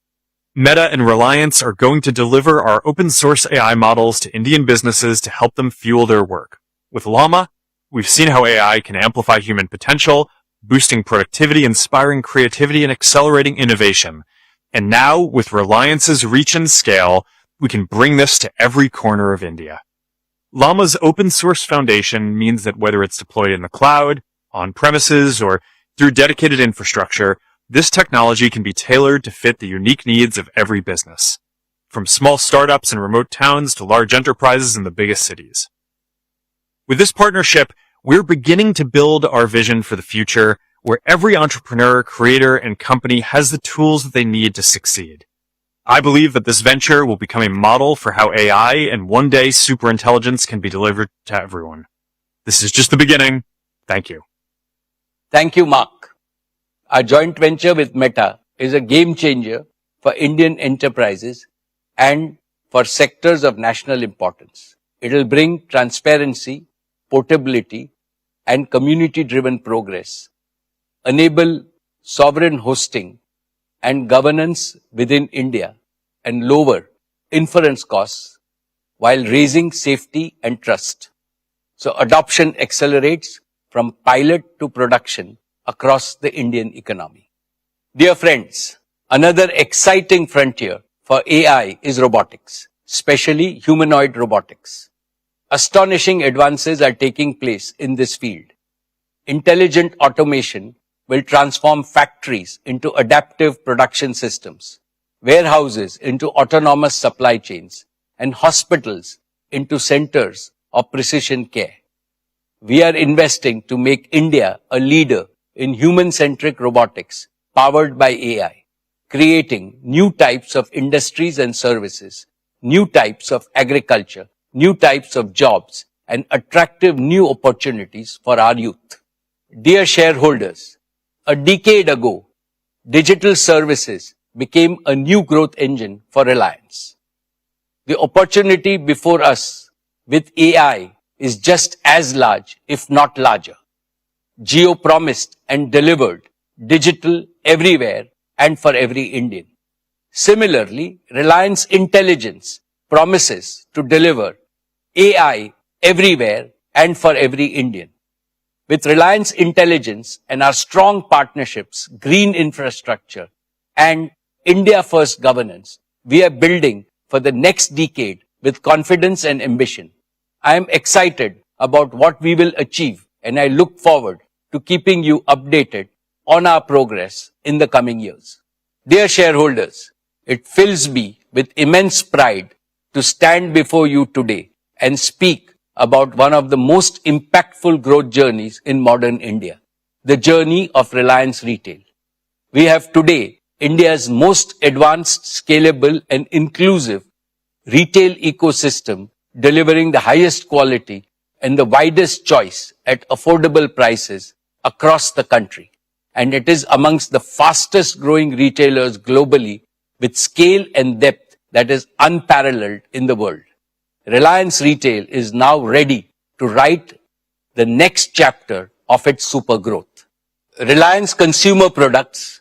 Meta and Reliance are going to deliver our open source AI models to Indian businesses to help them fuel their work. With Llama, we've seen how AI can amplify human potential, boosting productivity, inspiring creativity, and accelerating innovation. And now, with Reliance's reach and scale, we can bring this to every corner of India. Llama's open source foundation means that whether it's deployed in the cloud, on premises, or through dedicated infrastructure, this technology can be tailored to fit the unique needs of every business, from small startups in remote towns to large enterprises in the biggest cities. With this partnership, we're beginning to build our vision for the future where every entrepreneur, creator, and company has the tools that they need to succeed. I believe that this venture will become a model for how AI and one day superintelligence can be delivered to everyone. This is just the beginning. Thank you. Thank you, Mark. Our joint venture with Meta is a game changer for Indian enterprises and for sectors of national importance. It will bring transparency, portability, and community-driven progress, enable sovereign hosting and governance within India, and lower inference costs while raising safety and trust. So adoption accelerates from pilot to production across the Indian economy. Dear friends, another exciting frontier for AI is robotics, especially humanoid robotics. Astonishing advances are taking place in this field. Intelligent automation will transform factories into adaptive production systems, warehouses into autonomous supply chains, and hospitals into centers of precision care. We are investing to make India a leader in human-centric robotics powered by AI, creating new types of industries and services, new types of agriculture, new types of jobs, and attractive new opportunities for our youth. Dear shareholders, a decade ago, digital services became a new growth engine for Reliance. The opportunity before us with AI is just as large, if not larger. Jio promised and delivered digital everywhere and for every Indian. Similarly, Reliance Intelligence promises to deliver AI everywhere and for every Indian. With Reliance Intelligence and our strong partnerships, green infrastructure, and India First governance, we are building for the next decade with confidence and ambition. I am excited about what we will achieve, and I look forward to keeping you updated on our progress in the coming years. Dear shareholders, it fills me with immense pride to stand before you today and speak about one of the most impactful growth journeys in modern India, the journey of Reliance Retail. We have today India's most advanced, scalable, and inclusive retail ecosystem, delivering the highest quality and the widest choice at affordable prices across the country. And it is amongst the fastest growing retailers globally with scale and depth that is unparalleled in the world. Reliance Retail is now ready to write the next chapter of its super growth. Reliance Consumer Products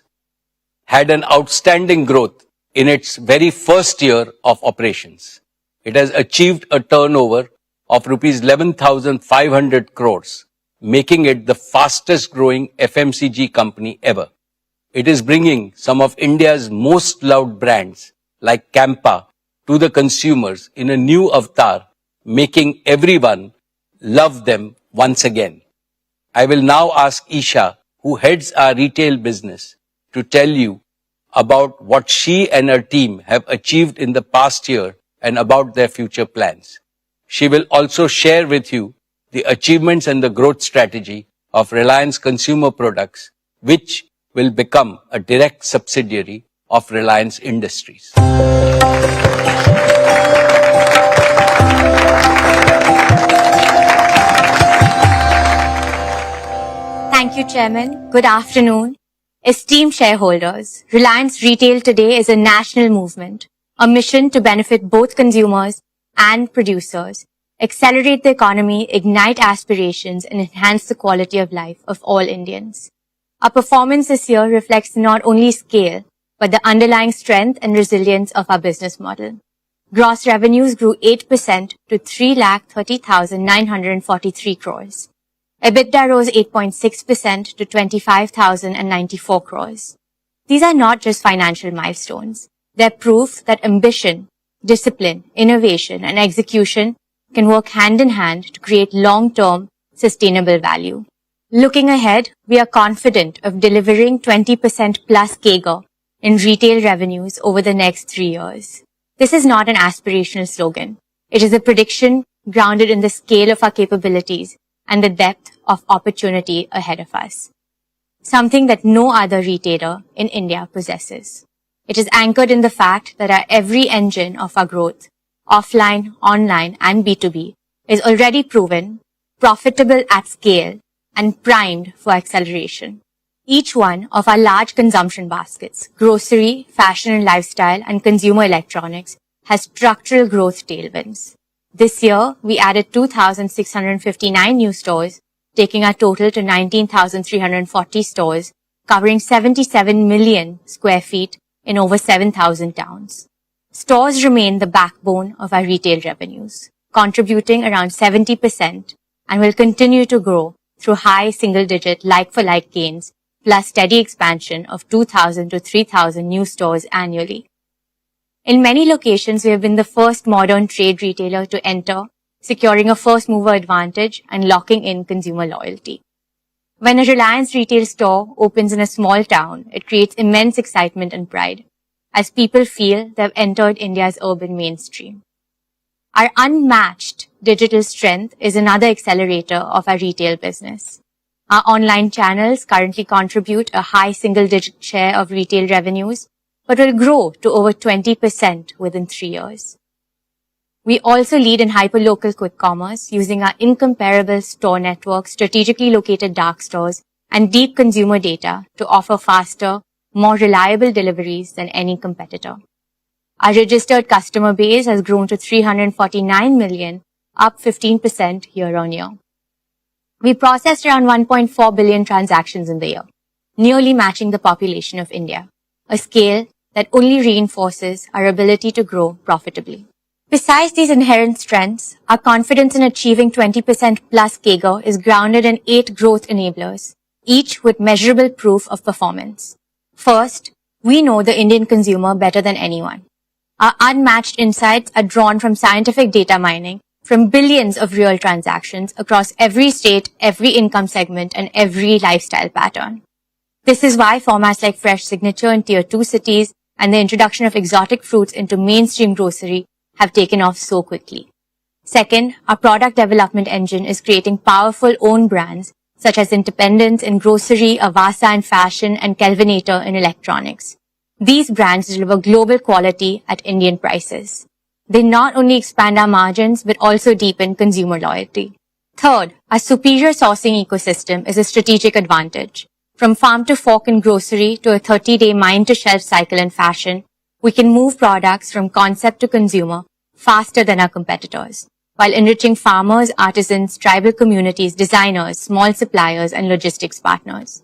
had an outstanding growth in its very first year of operations. It has achieved a turnover of rupees 11,500 crores, making it the fastest growing FMCG company ever. It is bringing some of India's most loved brands like Campa to the consumers in a new avatar, making everyone love them once again. I will now ask Isha, who heads our retail business, to tell you about what she and her team have achieved in the past year and about their future plans. She will also share with you the achievements and the growth strategy of Reliance Consumer Products, which will become a direct subsidiary of Reliance Industries. Thank you, Chairman. Good afternoon. Esteemed shareholders, Reliance Retail today is a national movement, a mission to benefit both consumers and producers, accelerate the economy, ignite aspirations, and enhance the quality of life of all Indians. Our performance this year reflects not only scale, but the underlying strength and resilience of our business model. Gross revenues grew 8% to 3,30,943 crores. EBITDA rose 8.6% to 25,094 crores. These are not just financial milestones. They're proof that ambition, discipline, innovation, and execution can work hand in hand to create long-term, sustainable value. Looking ahead, we are confident of delivering 20% plus CAGR in retail revenues over the next 3 years. This is not an aspirational slogan. It is a prediction grounded in the scale of our capabilities and the depth of opportunity ahead of us. Something that no other retailer in India possesses. It is anchored in the fact that our every engine of our growth, offline, online, and B2B, is already proven, profitable at scale, and primed for acceleration. Each one of our large consumption baskets, grocery, fashion and lifestyle, and consumer electronics, has structural growth tailwinds. This year, we added 2,659 new stores, taking our total to 19,340 stores, covering 77 million square feet in over 7,000 towns. Stores remain the backbone of our retail revenues, contributing around 70% and will continue to grow through high single-digit like-for-like gains plus steady expansion of 2,000 to 3,000 new stores annually. In many locations, we have been the first modern trade retailer to enter, securing a first-mover advantage and locking in consumer loyalty. When a Reliance retail store opens in a small town, it creates immense excitement and pride, as people feel they have entered India's urban mainstream. Our unmatched digital strength is another accelerator of our retail business. Our online channels currently contribute a high single-digit share of retail revenues, but will grow to over 20% within 3 years. We also lead in hyperlocal quick commerce using our incomparable store network, strategically located dark stores, and deep consumer data to offer faster, more reliable deliveries than any competitor. Our registered customer base has grown to 349 million, up 15% year-on-year. We processed around 1.4 billion transactions in the year, nearly matching the population of India, a scale that only reinforces our ability to grow profitably. Besides these inherent strengths, our confidence in achieving 20% plus CAGR is grounded in 8 growth enablers, each with measurable proof of performance. First, we know the Indian consumer better than anyone. Our unmatched insights are drawn from scientific data mining, from billions of real transactions across every state, every income segment, and every lifestyle pattern. This is why formats like Fresh Signature in Tier 2 cities and the introduction of exotic fruits into mainstream grocery have taken off so quickly. Second, our product development engine is creating powerful own brands such as Independence in grocery, Avasa in fashion, and Kelvinator in electronics. These brands deliver global quality at Indian prices. They not only expand our margins but also deepen consumer loyalty. Third, our superior sourcing ecosystem is a strategic advantage. From farm to fork in grocery to a 30-day mine-to-shelf cycle in fashion, we can move products from concept to consumer faster than our competitors, while enriching farmers, artisans, tribal communities, designers, small suppliers, and logistics partners.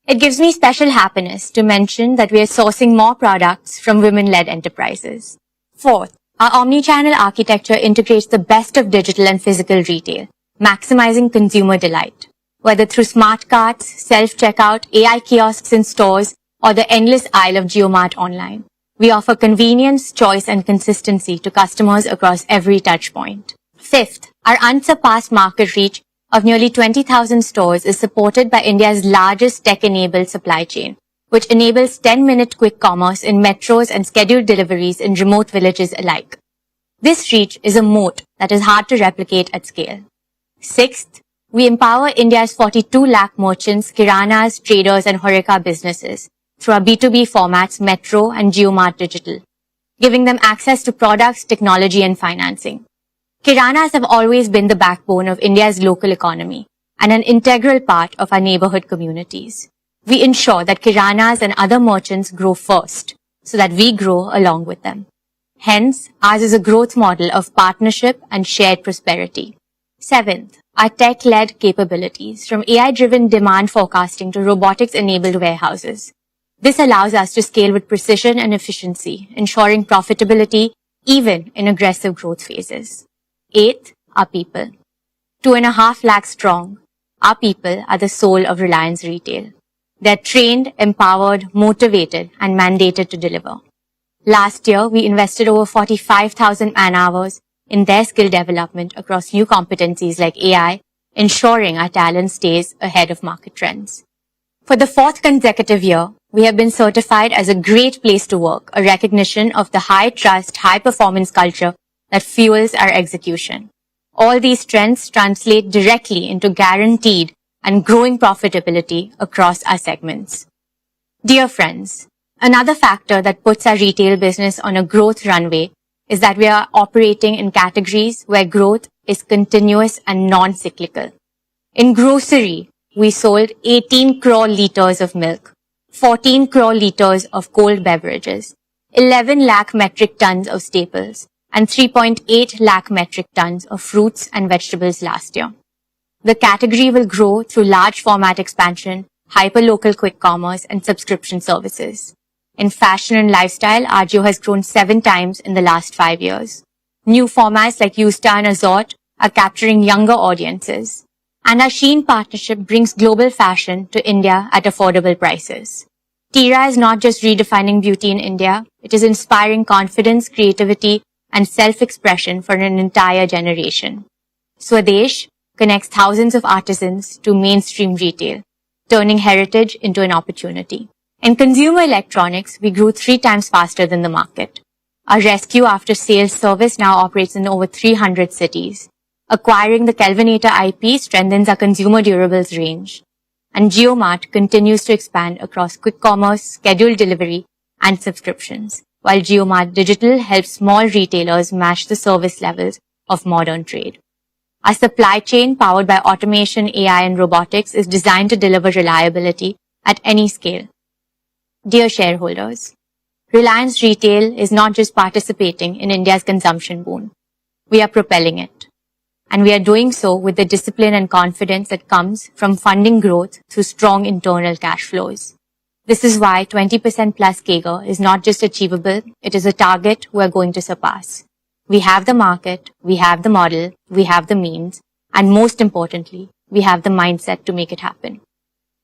It gives me special happiness to mention that we are sourcing more products from women-led enterprises. Fourth, our omnichannel architecture integrates the best of digital and physical retail, maximizing consumer delight. Whether through smart carts, self-checkout, AI kiosks in stores, or the endless aisle of JioMart online, we offer convenience, choice, and consistency to customers across every touchpoint. Fifth, our unsurpassed market reach of nearly 20,000 stores is supported by India's largest tech-enabled supply chain, which enables 10-minute quick commerce in metros and scheduled deliveries in remote villages alike. This reach is a moat that is hard to replicate at scale. Sixth, we empower India's 42 lakh merchants, kiranas, traders, and horeca businesses through our B2B formats Metro and JioMart Digital, giving them access to products, technology, and financing. Kiranas have always been the backbone of India's local economy and an integral part of our neighborhood communities. We ensure that Kiranas and other merchants grow first so that we grow along with them. Hence, ours is a growth model of partnership and shared prosperity. Seventh, our tech-led capabilities, from AI-driven demand forecasting to robotics-enabled warehouses. This allows us to scale with precision and efficiency, ensuring profitability even in aggressive growth phases. Eighth, our people. 2.5 lakh strong, our people are the soul of Reliance Retail. They're trained, empowered, motivated, and mandated to deliver. Last year, we invested over 45,000 man-hours in their skill development across new competencies like AI, ensuring our talent stays ahead of market trends. For the 4th consecutive year, we have been certified as a great place to work, a recognition of the high-trust, high-performance culture that fuels our execution. All these strengths translate directly into guaranteed and growing profitability across our segments. Dear friends, another factor that puts our retail business on a growth runway is that we are operating in categories where growth is continuous and non-cyclical. In grocery, we sold 18 crore liters of milk, 14 crore liters of cold beverages, 11 lakh metric tons of staples, and 3.8 lakh metric tons of fruits and vegetables last year. The category will grow through large format expansion, hyperlocal quick commerce, and subscription services. In fashion and lifestyle, Ajio has grown 7 times in the last 5 years. New formats like Yousta and Azort are capturing younger audiences. And our Shein partnership brings global fashion to India at affordable prices. Tira is not just redefining beauty in India, it is inspiring confidence, creativity, and self-expression for an entire generation. Swadesh connects thousands of artisans to mainstream retail, turning heritage into an opportunity. In consumer electronics, we grew 3 times faster than the market. Our rescue after-sales service now operates in over 300 cities. Acquiring the Kelvinator IP strengthens our consumer durables range. And JioMart continues to expand across quick commerce, scheduled delivery, and subscriptions, while JioMart Digital helps small retailers match the service levels of modern trade. Our supply chain, powered by automation, AI, and robotics, is designed to deliver reliability at any scale. Dear shareholders, Reliance Retail is not just participating in India's consumption boom. We are propelling it. And we are doing so with the discipline and confidence that comes from funding growth through strong internal cash flows. This is why 20% plus CAGR is not just achievable, it is a target we are going to surpass. We have the market, we have the model, we have the means, and most importantly, we have the mindset to make it happen.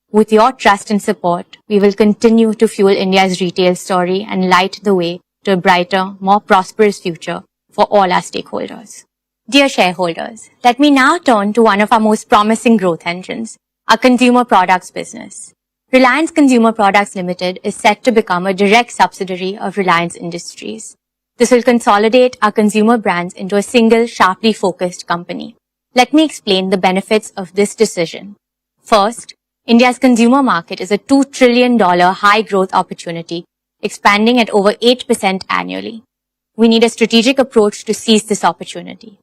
With your trust and support, we will continue to fuel India's retail story and light the way to a brighter, more prosperous future for all our stakeholders. Dear shareholders, let me now turn to one of our most promising growth engines, our consumer products business. Reliance Consumer Products Limited is set to become a direct subsidiary of Reliance Industries. This will consolidate our consumer brands into a single, sharply focused company. Let me explain the benefits of this decision. First, India's consumer market is a $2 trillion high-growth opportunity, expanding at over 8% annually. We need a strategic approach to seize this opportunity.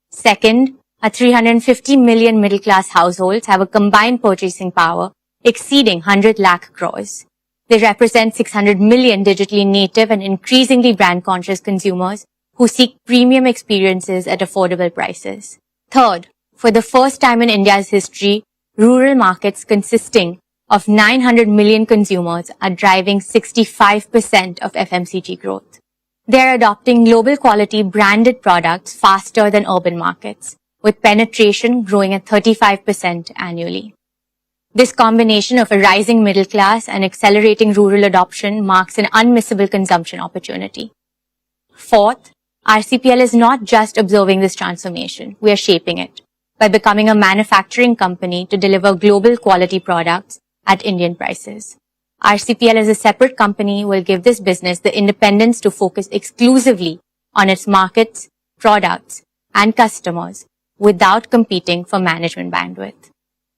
Second, our 350 million middle-class households have a combined purchasing power exceeding 100 lakh crores. They represent 600 million digitally native and increasingly brand-conscious consumers who seek premium experiences at affordable prices. Third, for the first time in India's history, rural markets consisting of 900 million consumers are driving 65% of FMCG growth. They are adopting global quality branded products faster than urban markets, with penetration growing at 35% annually. This combination of a rising middle class and accelerating rural adoption marks an unmissable consumption opportunity. Fourth, RCPL is not just observing this transformation, we are shaping it by becoming a manufacturing company to deliver global quality products at Indian prices. RCPL as a separate company will give this business the independence to focus exclusively on its markets, products, and customers without competing for management bandwidth.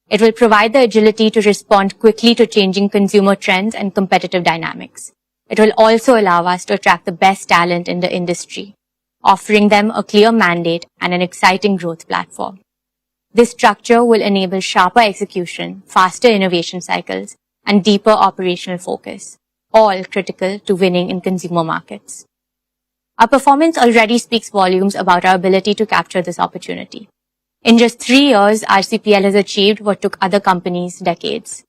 It will provide the agility to respond quickly to changing consumer trends and competitive dynamics. It will also allow us to attract the best talent in the industry, offering them a clear mandate and an exciting growth platform. This structure will enable sharper execution, faster innovation cycles, and deeper operational focus, all critical to winning in consumer markets. Our performance already speaks volumes about our ability to capture this opportunity. In just 3 years, RCPL has achieved what took other companies decades.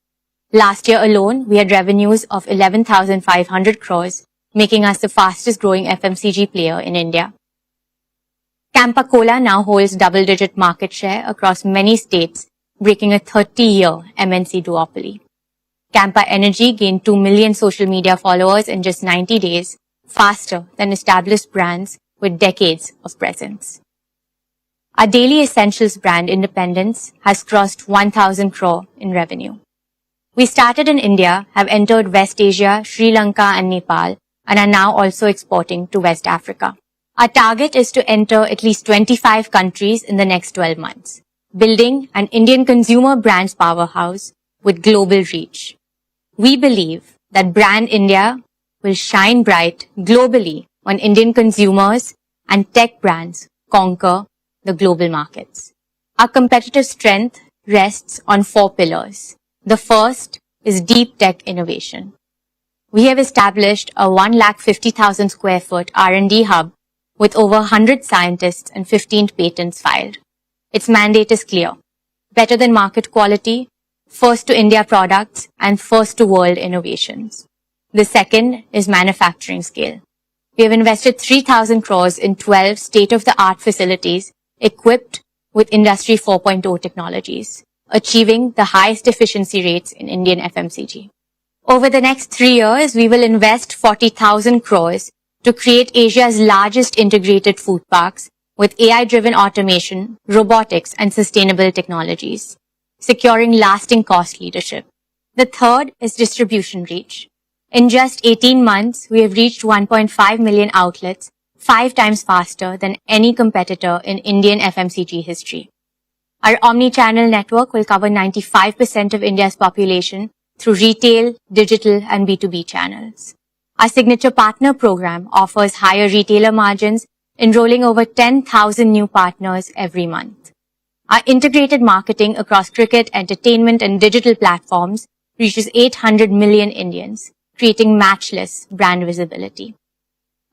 Last year alone, we had revenues of 11,500 crores, making us the fastest growing FMCG player in India. Campa Cola now holds double-digit market share across many states, breaking a 30-year MNC duopoly. Campa Energy gained 2 million social media followers in just 90 days, faster than established brands with decades of presence. Our daily essentials brand Independence has crossed 1,000 crore in revenue. We started in India, have entered West Asia, Sri Lanka and Nepal, and are now also exporting to West Africa. Our target is to enter at least 25 countries in the next 12 months, building an Indian consumer brands powerhouse with global reach. We believe that Brand India will shine bright globally when Indian consumers and tech brands conquer the global markets. Our competitive strength rests on 4 pillars. The first is deep tech innovation. We have established a 150,000 square foot R&D hub with over 100 scientists and 15 patents filed. Its mandate is clear: better than market quality, first to India products, and first to world innovations. The second is manufacturing scale. We have invested 3,000 crores in 12 state-of-the-art facilities equipped with Industry 4.0 technologies, achieving the highest efficiency rates in Indian FMCG. Over the next 3 years, we will invest 40,000 crores to create Asia's largest integrated food parks with AI-driven automation, robotics, and sustainable technologies, securing lasting cost leadership. The third is distribution reach. In just 18 months, we have reached 1.5 million outlets, 5 times faster than any competitor in Indian FMCG history. Our omni-channel network will cover 95% of India's population through retail, digital, and B2B channels. Our signature partner program offers higher retailer margins, enrolling over 10,000 new partners every month. Our integrated marketing across cricket, entertainment, and digital platforms reaches 800 million Indians, creating matchless brand visibility.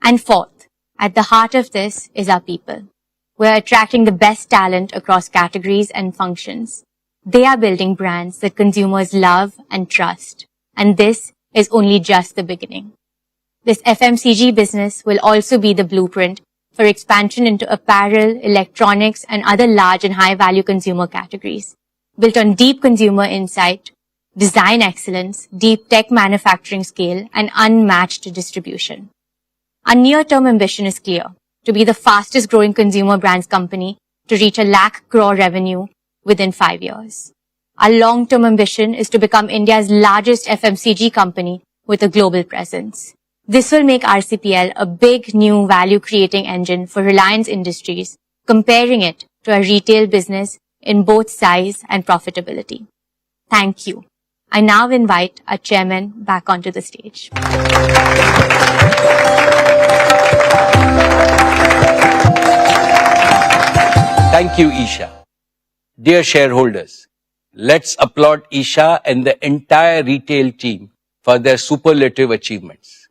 And fourth, at the heart of this is our people. We're attracting the best talent across categories and functions. They are building brands that consumers love and trust. And this is only just the beginning. This FMCG business will also be the blueprint for expansion into apparel, electronics, and other large and high-value consumer categories, built on deep consumer insight, design excellence, deep tech manufacturing scale, and unmatched distribution. Our near-term ambition is clear: to be the fastest-growing consumer brands company to reach 1 lakh crore revenue within 5 years. Our long-term ambition is to become India's largest FMCG company with a global presence. This will make RCPL a big new value-creating engine for Reliance Industries, comparing it to a retail business in both size and profitability. Thank you. I now invite our chairman back onto the stage. Thank you, Isha. Dear shareholders, let's applaud Isha and the entire retail team for their superlative achievements.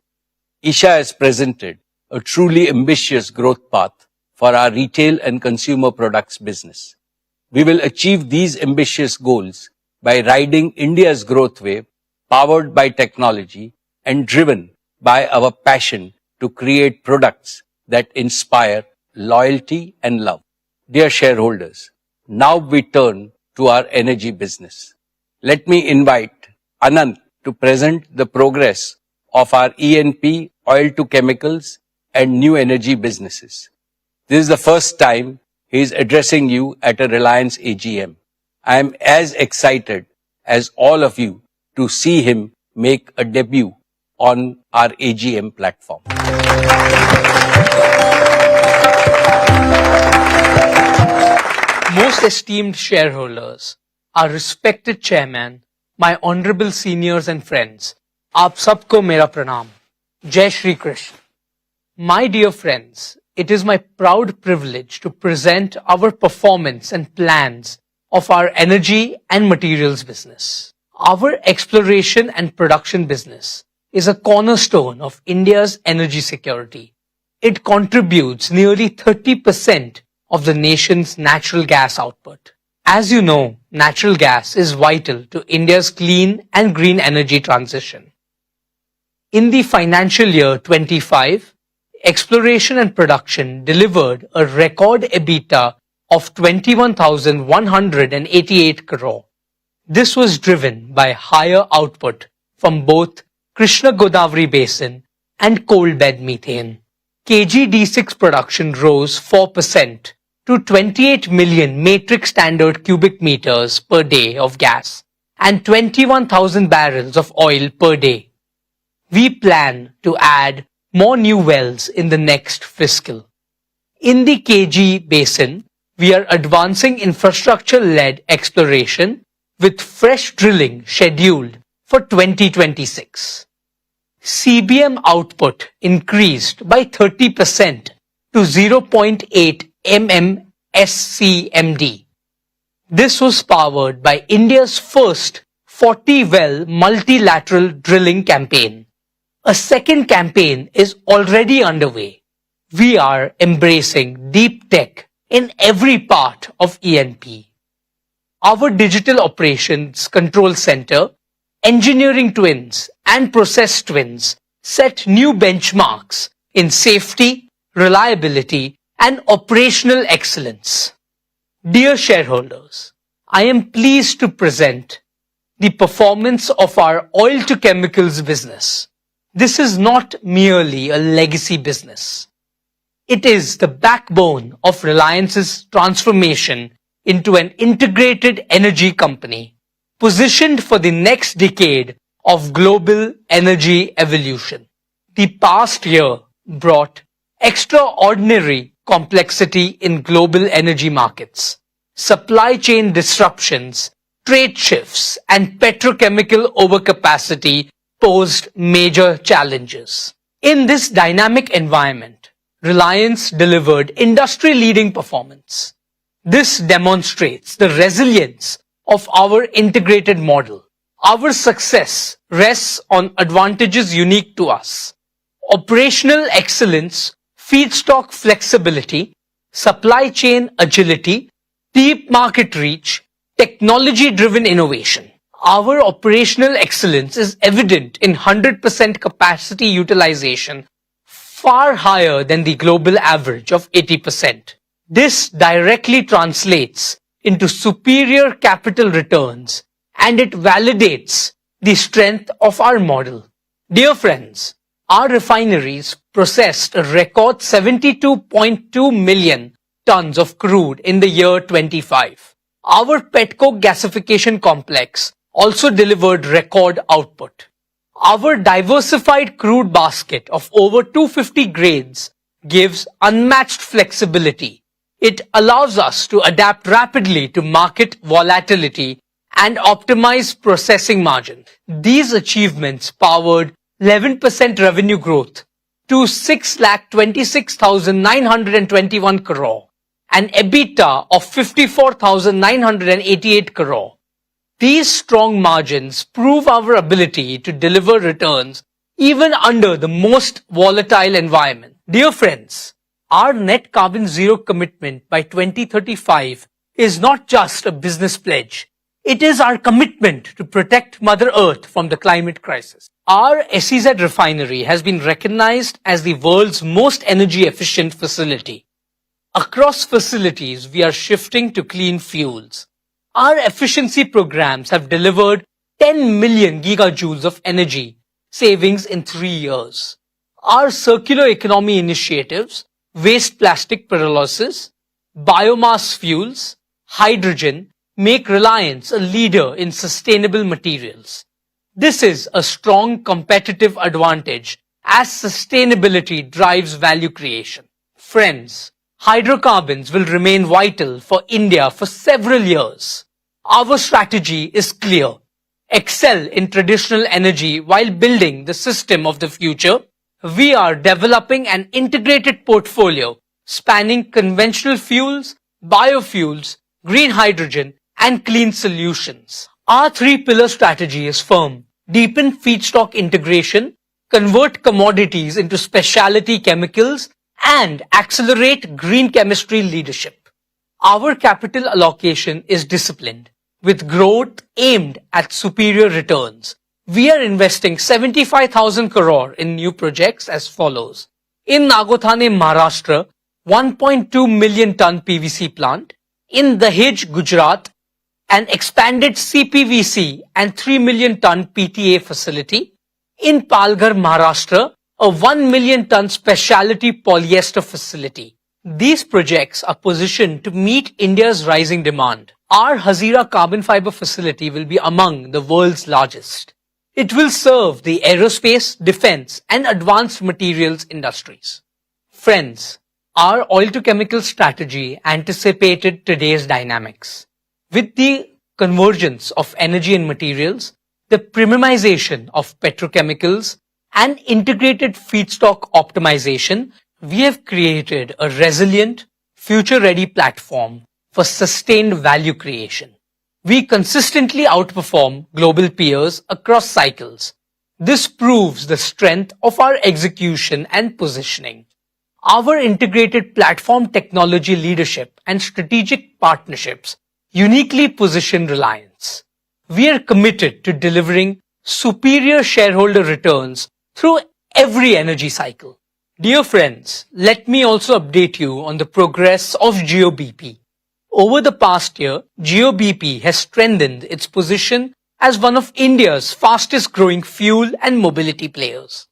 Isha has presented a truly ambitious growth path for our retail and consumer products business. We will achieve these ambitious goals by riding India's growth wave, powered by technology and driven by our passion to create products that inspire loyalty and love. Dear shareholders, now we turn to our energy business. Let me invite Anand to present the progress of our E&P, oil to chemicals, and new energy businesses. This is the first time he is addressing you at a Reliance AGM. I am as excited as all of you to see him make a debut on our AGM platform. Most esteemed shareholders, our respected chairman, my honorable seniors and friends, aap sabko mera pranam. Jai Shri Krishna. My dear friends, it is my proud privilege to present our performance and plans of our energy and materials business. Our exploration and production business is a cornerstone of India's energy security. It contributes nearly 30% of the nation's natural gas output. As you know, natural gas is vital to India's clean and green energy transition. In the financial year 25, exploration and production delivered a record EBITDA of 21,188 crore. This was driven by higher output from both Krishna Godavari Basin and coal bed methane. KG-D6 production rose 4% to 28 million metric standard cubic meters per day of gas and 21,000 barrels of oil per day. We plan to add more new wells in the next fiscal. In the KG Basin, we are advancing infrastructure-led exploration with fresh drilling scheduled for 2026. CBM output increased by 30% to 0.8 MMSCMD. This was powered by India's first 40-well multilateral drilling campaign. A second campaign is already underway. We are embracing deep tech in every part of E&P. Our digital operations control center engineering twins and process twins set new benchmarks in safety, reliability, and operational excellence. Dear shareholders, I am pleased to present the performance of our oil to chemicals business. This is not merely a legacy business. It is the backbone of Reliance's transformation into an integrated energy company, positioned for the next decade of global energy evolution. The past year brought extraordinary complexity in global energy markets, supply chain disruptions, trade shifts, and petrochemical overcapacity posed major challenges. In this dynamic environment, Reliance delivered industry-leading performance. This demonstrates the resilience of our integrated model. Our success rests on advantages unique to us: operational excellence, feedstock flexibility, supply chain agility, deep market reach, technology-driven innovation. Our operational excellence is evident in 100% capacity utilization, far higher than the global average of 80%. This directly translates into superior capital returns, and it validates the strength of our model. Dear friends, our refineries processed a record 72.2 million tons of crude in the year 25. Our petcoke gasification complex also delivered record output. Our diversified crude basket of over 250 grades gives unmatched flexibility. It allows us to adapt rapidly to market volatility and optimize processing margin. These achievements powered 11% revenue growth to 6,26,921 crore and EBITDA of 54,988 crore. These strong margins prove our ability to deliver returns even under the most volatile environment. Dear friends, our net carbon zero commitment by 2035 is not just a business pledge. It is our commitment to protect Mother Earth from the climate crisis. Our SEZ refinery has been recognized as the world's most energy efficient facility. Across facilities, we are shifting to clean fuels. Our efficiency programs have delivered 10 million gigajoules of energy savings in 3 years. Our circular economy initiatives, waste plastic pyrolysis, biomass fuels, hydrogen, make Reliance a leader in sustainable materials. This is a strong competitive advantage as sustainability drives value creation. Friends, hydrocarbons will remain vital for India for several years. Our strategy is clear. Excel in traditional energy while building the system of the future. We are developing an integrated portfolio spanning conventional fuels, biofuels, green hydrogen, and clean solutions. Our three-pillar strategy is firm. Deepen feedstock integration, convert commodities into specialty chemicals, and accelerate green chemistry leadership. Our capital allocation is disciplined, with growth aimed at superior returns. We are investing 75,000 crore in new projects as follows. In Nagothane, Maharashtra, 1.2 million ton PVC plant. In Dahej, Gujarat, an expanded CPVC and 3 million ton PTA facility. In Palghar, Maharashtra, a 1 million ton specialty polyester facility. These projects are positioned to meet India's rising demand. Our Hazira carbon fiber facility will be among the world's largest. It will serve the aerospace, defense, and advanced materials industries. Friends, our oil-to-chemical strategy anticipated today's dynamics. With the convergence of energy and materials, the premiumization of petrochemicals, and integrated feedstock optimization, we have created a resilient, future-ready platform for sustained value creation. We consistently outperform global peers across cycles. This proves the strength of our execution and positioning. Our integrated platform technology leadership and strategic partnerships uniquely position Reliance. We are committed to delivering superior shareholder returns through every energy cycle. Dear friends, let me also update you on the progress of GeoBP. Over the past year, GeoBP has strengthened its position as one of India's fastest growing fuel and mobility players.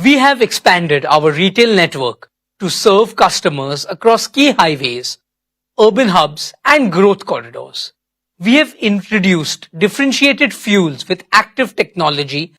We have expanded our retail network to serve customers across key highways, urban hubs and growth corridors. We have introduced differentiated fuels with active technology,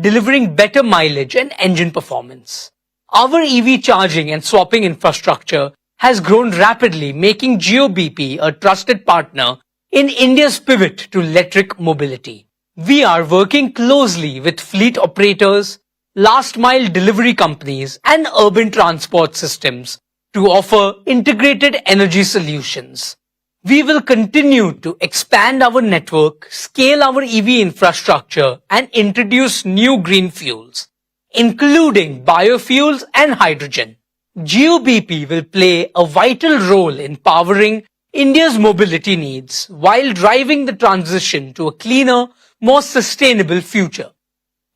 delivering better mileage and engine performance. Our EV charging and swapping infrastructure has grown rapidly, making GeoBP a trusted partner in India's pivot to electric mobility. We are working closely with fleet operators, last mile delivery companies and urban transport systems to offer integrated energy solutions. We will continue to expand our network, scale our EV infrastructure and introduce new green fuels, including biofuels and hydrogen. GeoBP will play a vital role in powering India's mobility needs while driving the transition to a cleaner, more sustainable future.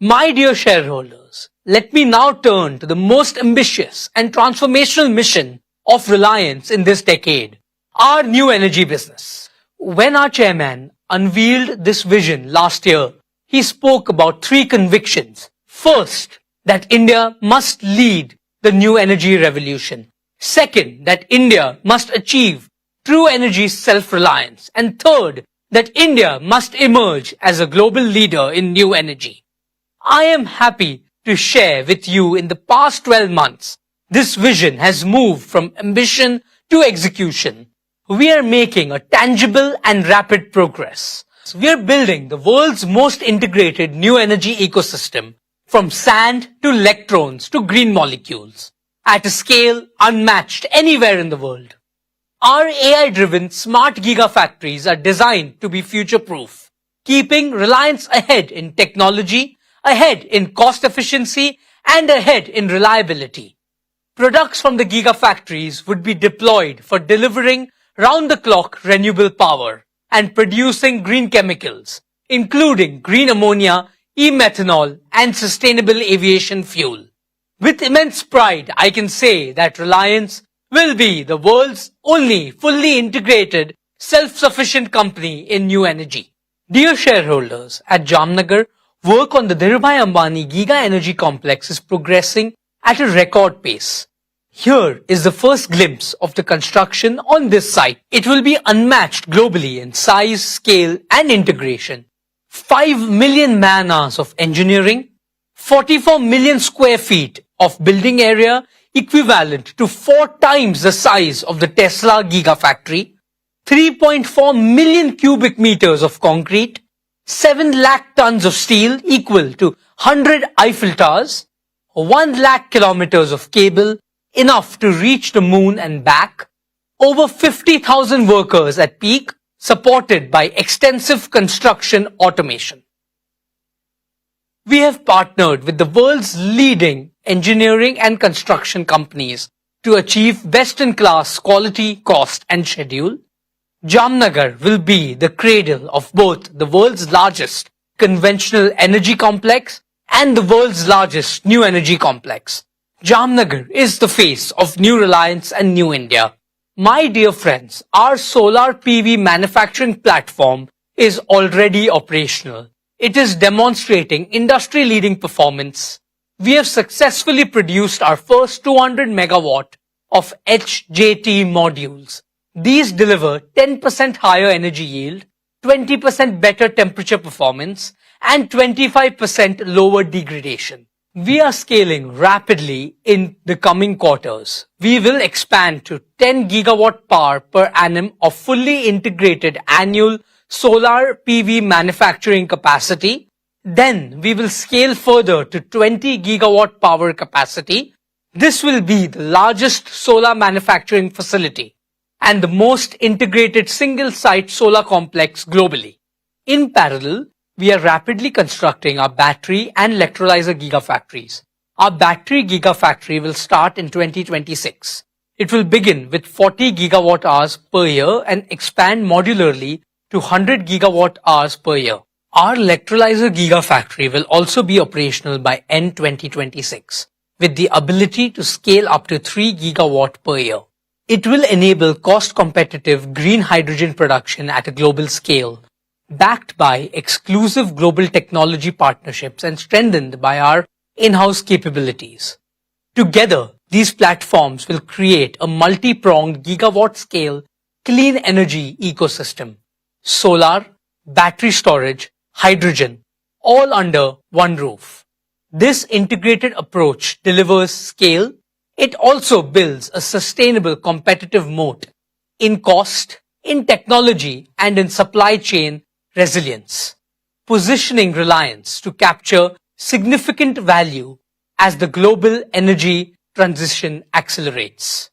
My dear shareholders, let me now turn to the most ambitious and transformational mission of Reliance in this decade, our new energy business. When our chairman unveiled this vision last year, he spoke about three convictions. First, that India must lead the new energy revolution. Second, that India must achieve true energy self-reliance. And third, that India must emerge as a global leader in new energy. I am happy to share with you in the past 12 months, this vision has moved from ambition to execution. We are making a tangible and rapid progress. We are building the world's most integrated new energy ecosystem, from sand to electrons to green molecules, at a scale unmatched anywhere in the world. Our AI-driven smart gigafactories are designed to be future-proof, keeping Reliance ahead in technology, ahead in cost efficiency, and ahead in reliability. Products from the gigafactories would be deployed for delivering round-the-clock renewable power and producing green chemicals, including green ammonia, e-methanol, and sustainable aviation fuel. With immense pride, I can say that Reliance will be the world's only fully integrated, self-sufficient company in new energy. Dear shareholders, at Jamnagar, work on the Dhirubhai Ambani Giga Energy Complex is progressing at a record pace. Here is the first glimpse of the construction on this site. It will be unmatched globally in size, scale, and integration. 5 million man-hours of engineering, 44 million square feet of building area equivalent to 4 times the size of the Tesla Gigafactory, 3.4 million cubic meters of concrete, 7 lakh tons of steel equal to 100 Eiffel Towers, 1 lakh kilometers of cable, enough to reach the moon and back, over 50,000 workers at peak, supported by extensive construction automation. We have partnered with the world's leading engineering and construction companies to achieve best-in-class quality, cost and schedule. Jamnagar will be the cradle of both the world's largest conventional energy complex and the world's largest new energy complex. Jamnagar is the face of New Reliance and New India. My dear friends, our solar PV manufacturing platform is already operational. It is demonstrating industry-leading performance. We have successfully produced our first 200 megawatt of HJT modules. These deliver 10% higher energy yield, 20% better temperature performance, and 25% lower degradation. We are scaling rapidly in the coming quarters. We will expand to 10 gigawatt power per annum of fully integrated annual solar PV manufacturing capacity. Then we will scale further to 20 gigawatt power capacity. This will be the largest solar manufacturing facility and the most integrated single-site solar complex globally. In parallel, we are rapidly constructing our battery and electrolyzer gigafactories. Our battery gigafactory will start in 2026. It will begin with 40 gigawatt hours per year and expand modularly to 100 gigawatt hours per year. Our electrolyzer gigafactory will also be operational by end 2026, with the ability to scale up to 3 gigawatt per year. It will enable cost-competitive green hydrogen production at a global scale, backed by exclusive global technology partnerships and strengthened by our in-house capabilities. Together, these platforms will create a multi-pronged gigawatt-scale clean energy ecosystem. Solar, battery storage, hydrogen, all under one roof. This integrated approach delivers scale. It also builds a sustainable competitive moat in cost, in technology, and in supply chain resilience, positioning Reliance to capture significant value as the global energy transition accelerates.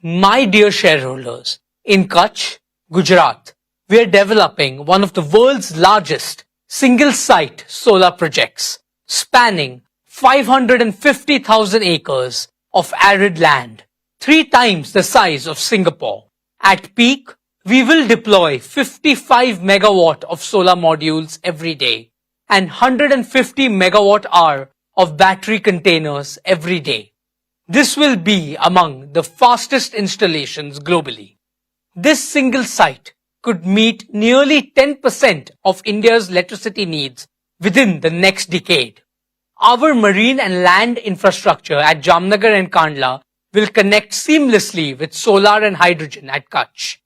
My dear shareholders, in Kutch, Gujarat, we are developing one of the world's largest single-site solar projects, spanning 550,000 acres of arid land, 3 times the size of Singapore. At peak, we will deploy 55 megawatt of solar modules every day and 150 megawatt hour of battery containers every day. This will be among the fastest installations globally. This single site could meet nearly 10% of India's electricity needs within the next decade. Our marine and land infrastructure at Jamnagar and Kandla will connect seamlessly with solar and hydrogen at Kutch.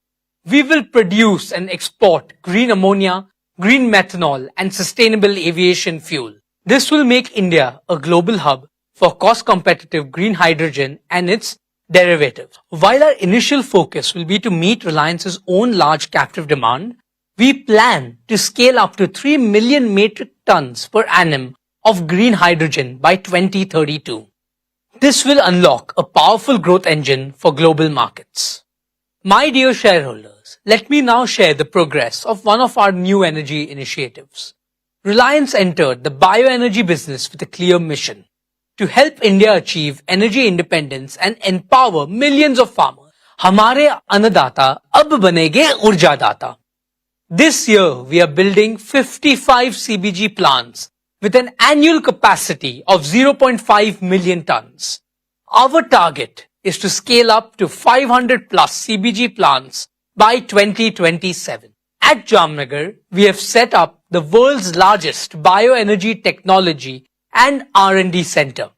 We will produce and export green ammonia, green methanol, and sustainable aviation fuel. This will make India a global hub for cost-competitive green hydrogen and its derivatives. While our initial focus will be to meet Reliance's own large captive demand, we plan to scale up to 3 million metric tons per annum of green hydrogen by 2032. This will unlock a powerful growth engine for global markets. My dear shareholders, let me now share the progress of one of our new energy initiatives. Reliance entered the bioenergy business with a clear mission: to help India achieve energy independence and empower millions of farmers. Hamare annadata ab banege urjadata. This year, we are building 55 CBG plants with an annual capacity of 0.5 million tons. Our target is to scale up to 500 plus CBG plants by 2027. At Jamnagar, we have set up the world's largest bioenergy technology and R&D center.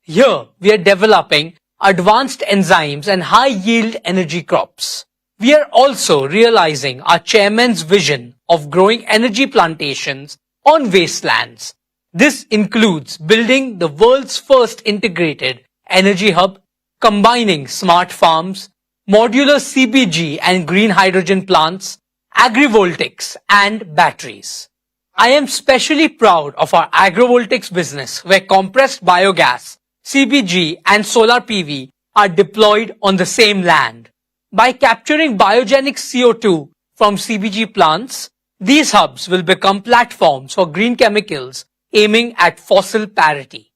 Here, we are developing advanced enzymes and high-yield energy crops. We are also realizing our chairman's vision of growing energy plantations on wastelands. This includes building the world's first integrated energy hub, combining smart farms, modular CBG and green hydrogen plants, agrivoltaics, and batteries. I am specially proud of our agrovoltaics business, where compressed biogas, CBG, and solar PV are deployed on the same land. By capturing biogenic CO2 from CBG plants, these hubs will become platforms for green chemicals aiming at fossil parity.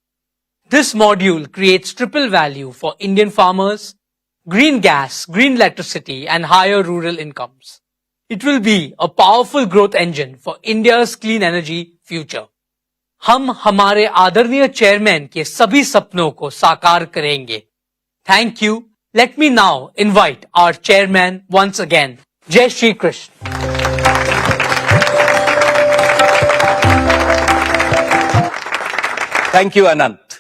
This module creates triple value for Indian farmers: green gas, green electricity, and higher rural incomes. It will be a powerful growth engine for India's clean energy future. हम हमारे आदरणीय chairman के सभी सपनों को साकार करेंगे. Thank you. Let me now invite our chairman once again. Jai Shri Krishna. Thank you, Anant.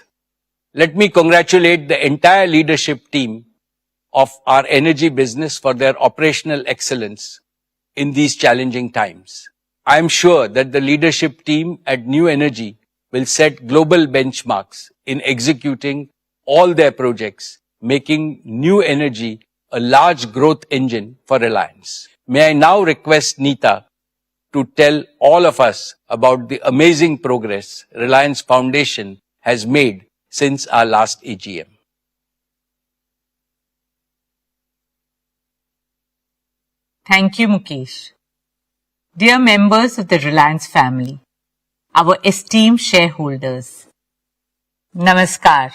Let me congratulate the entire leadership team of our energy business for their operational excellence in these challenging times. I am sure that the leadership team at New Energy will set global benchmarks in executing all their projects, making New Energy a large growth engine for Reliance. May I now request Neeta to tell all of us about the amazing progress Reliance Foundation has made since our last AGM. Thank you, Mukesh. Dear members of the Reliance family, our esteemed shareholders, Namaskar.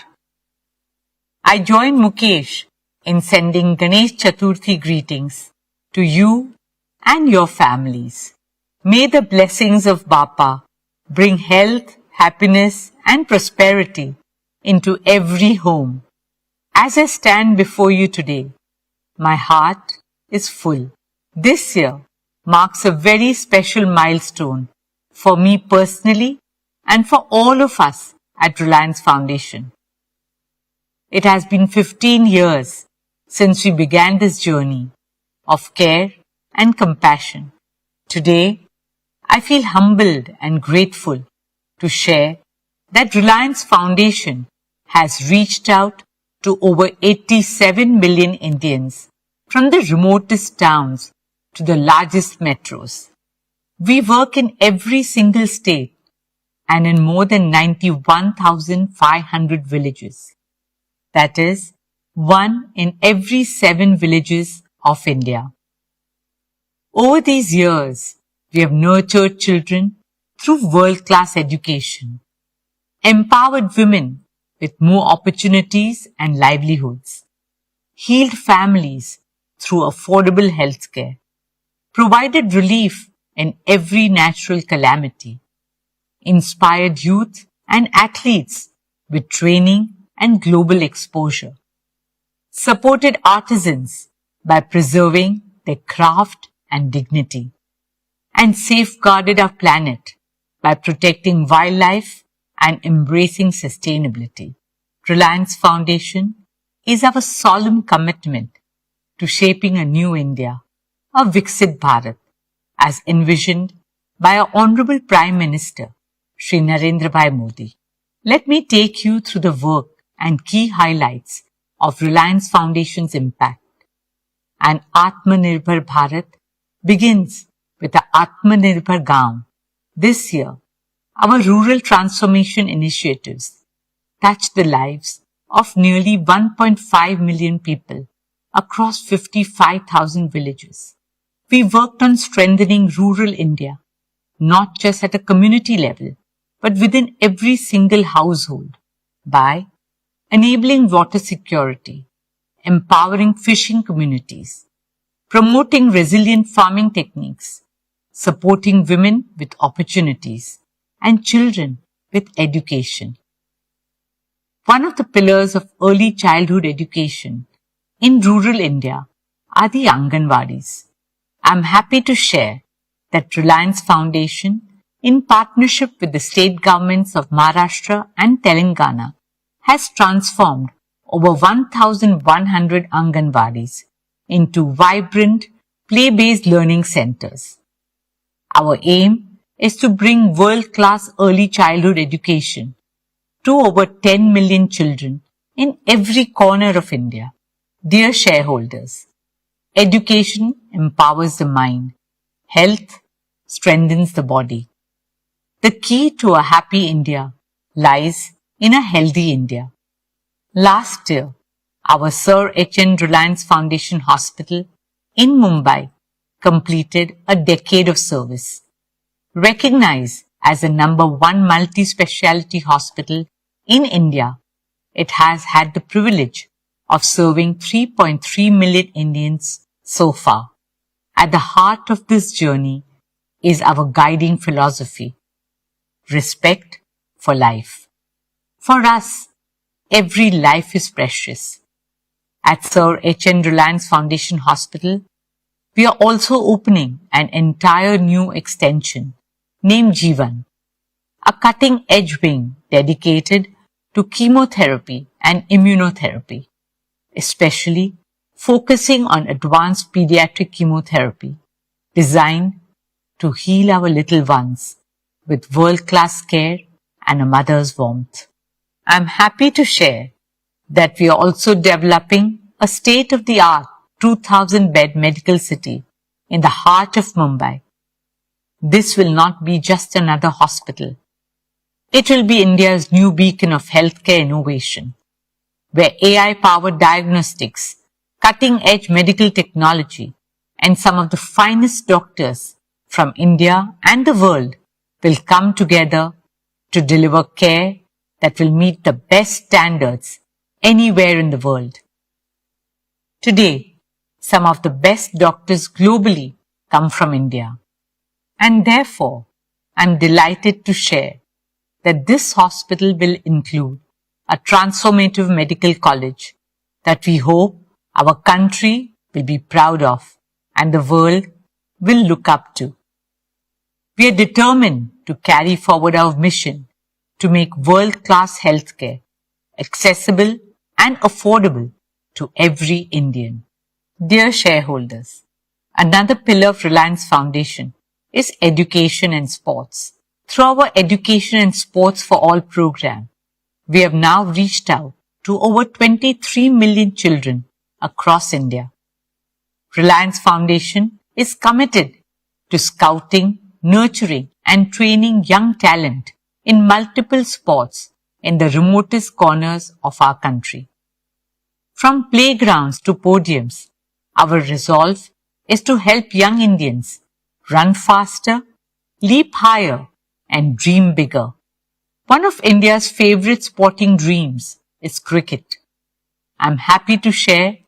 I join Mukesh in sending Ganesh Chaturthi greetings to you and your families. May the blessings of Bapa bring health, happiness and prosperity into every home. As I stand before you today, my heart is full. This year marks a very special milestone for me personally and for all of us at Reliance Foundation. It has been 15 years since we began this journey of care and compassion. Today, I feel humbled and grateful to share that Reliance Foundation has reached out to over 87 million Indians from the remotest towns to the largest metros. We work in every single state and in more than 91,500 villages. That is, 1 in every 7 villages of India. Over these years, we have nurtured children through world-class education, empowered women with more opportunities and livelihoods, healed families through affordable healthcare, provided relief in every natural calamity, inspired youth and athletes with training and global exposure, supported artisans by preserving their craft and dignity, and safeguarded our planet by protecting wildlife and embracing sustainability. Reliance Foundation is our solemn commitment to shaping a new India, a Viksit Bharat, as envisioned by our Honorable Prime Minister, Shri Narendra Bhai Modi. Let me take you through the work and key highlights of Reliance Foundation's impact. An Atmanirbhar Bharat begins with the Atmanirbhar Gaon. This year, our rural transformation initiatives touch the lives of nearly 1.5 million people across 55,000 villages. We worked on strengthening rural India, not just at a community level, but within every single household by enabling water security, empowering fishing communities, promoting resilient farming techniques, supporting women with opportunities, and children with education. One of the pillars of early childhood education in rural India are the Anganwadis. I'm happy to share that Reliance Foundation, in partnership with the state governments of Maharashtra and Telangana, has transformed over 1,100 Anganwadis into vibrant, play-based learning centers. Our aim is to bring world-class early childhood education to over 10 million children in every corner of India. Dear shareholders, education empowers the mind, health strengthens the body. The key to a happy India lies in a healthy India. Last year, our Sir H.N. Reliance Foundation Hospital in Mumbai completed a decade of service. Recognized as the #1 multi-speciality hospital in India, it has had the privilege of serving 3.3 million Indians so far. At the heart of this journey is our guiding philosophy: respect for life. For us, every life is precious. At Sir H.N. Reliance Foundation Hospital, we are also opening an entire new extension named Jeevan, a cutting-edge wing dedicated to chemotherapy and immunotherapy, especially focusing on advanced pediatric chemotherapy designed to heal our little ones with world-class care and a mother's warmth. I'm happy to share that we are also developing a state-of-the-art 2,000-bed medical city in the heart of Mumbai. This will not be just another hospital. It will be India's new beacon of healthcare innovation, where AI-powered diagnostics, cutting-edge medical technology, and some of the finest doctors from India and the world will come together to deliver care that will meet the best standards anywhere in the world. Today, some of the best doctors globally come from India. And therefore, I'm delighted to share that this hospital will include a transformative medical college that we hope our country will be proud of and the world will look up to. We are determined to carry forward our mission to make world-class healthcare accessible and affordable to every Indian. Dear shareholders, another pillar of Reliance Foundation is education and sports. Through our Education and Sports for All program, we have now reached out to over 23 million children across India. Reliance Foundation is committed to scouting, nurturing and training young talent in multiple sports in the remotest corners of our country. From playgrounds to podiums, our resolve is to help young Indians run faster, leap higher and dream bigger. One of India's favorite sporting dreams is cricket. I'm happy to share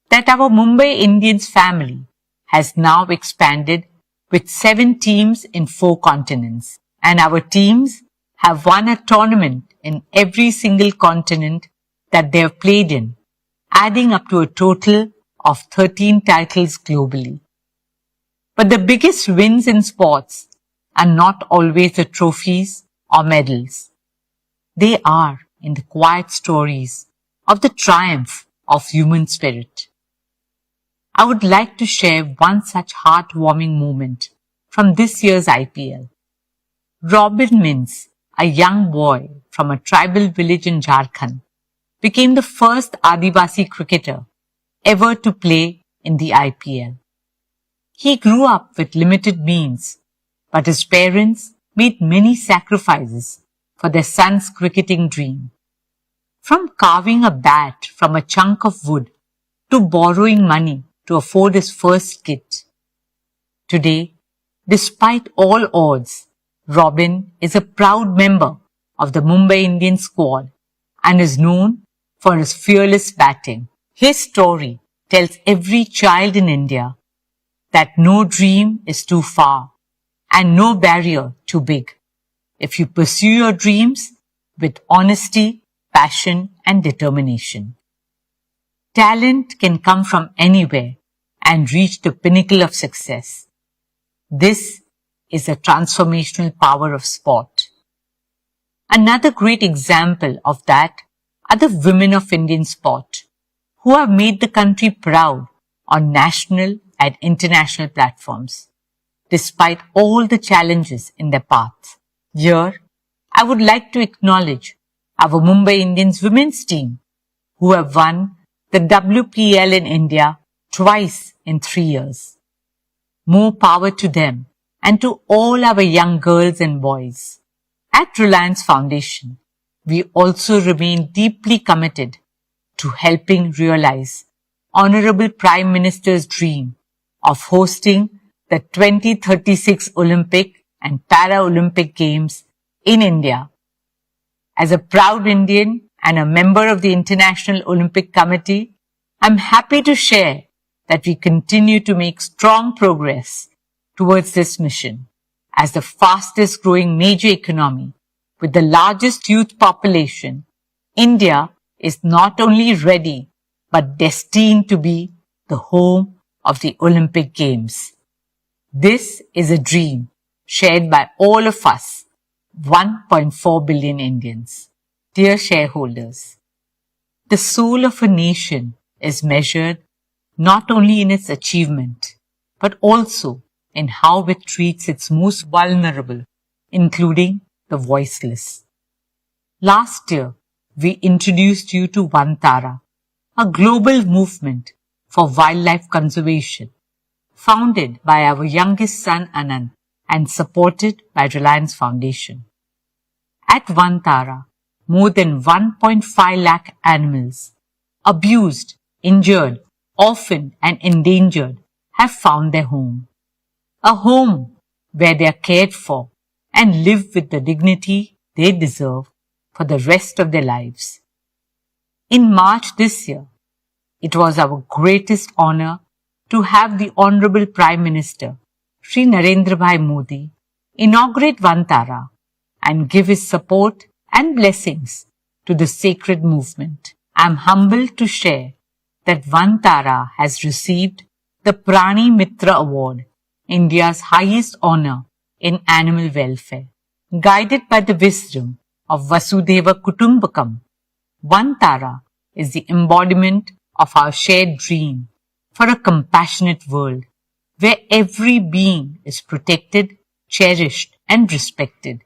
that our Mumbai Indians family has now expanded with 7 teams in 4 continents, and our teams have won a tournament in every single continent that they have played in, adding up to a total of 13 titles globally. But the biggest wins in sports are not always the trophies or medals. They are in the quiet stories of the triumph of human spirit. I would like to share one such heartwarming moment from this year's IPL. Robin Mins, a young boy from a tribal village in Jharkhand, became the first Adivasi cricketer ever to play in the IPL. He grew up with limited means, but his parents made many sacrifices for their son's cricketing dream. From carving a bat from a chunk of wood to borrowing money to afford his first kit. Today, despite all odds, Robin is a proud member of the Mumbai Indian squad and is known for his fearless batting. His story tells every child in India that no dream is too far and no barrier too big if you pursue your dreams with honesty, passion and determination. Talent can come from anywhere and reach the pinnacle of success. This is the transformational power of sport. Another great example of that are the women of Indian sport who have made the country proud on national and international platforms, despite all the challenges in their path. Here, I would like to acknowledge our Mumbai Indians women's team who have won the WPL in India twice in 3 years. More power to them and to all our young girls and boys. At Reliance Foundation, we also remain deeply committed to helping realize Honorable Prime Minister's dream of hosting the 2036 Olympic and Paralympic Games in India. As a proud Indian and a member of the International Olympic Committee, I'm happy to share that we continue to make strong progress towards this mission. As the fastest growing major economy with the largest youth population, India is not only ready but destined to be the home of the Olympic Games. This is a dream shared by all of us, 1.4 billion Indians. Dear shareholders, the soul of a nation is measured not only in its achievement, but also in how it treats its most vulnerable, including the voiceless. Last year, we introduced you to Vantara, a global movement for wildlife conservation, founded by our youngest son Anand and supported by Reliance Foundation. At Vantara, more than 1.5 lakh animals, abused, injured, orphaned and endangered, have found their home. A home where they are cared for and live with the dignity they deserve for the rest of their lives. In March this year, it was our greatest honor to have the Honorable Prime Minister Shri Narendra Bhai Modi inaugurate Vantara and give his support and blessings to the sacred movement. I am humbled to share that Vantara has received the Prani Mitra Award, India's highest honor in animal welfare. Guided by the wisdom of Vasudhaiva Kutumbakam, Vantara is the embodiment of our shared dream for a compassionate world where every being is protected, cherished, and respected,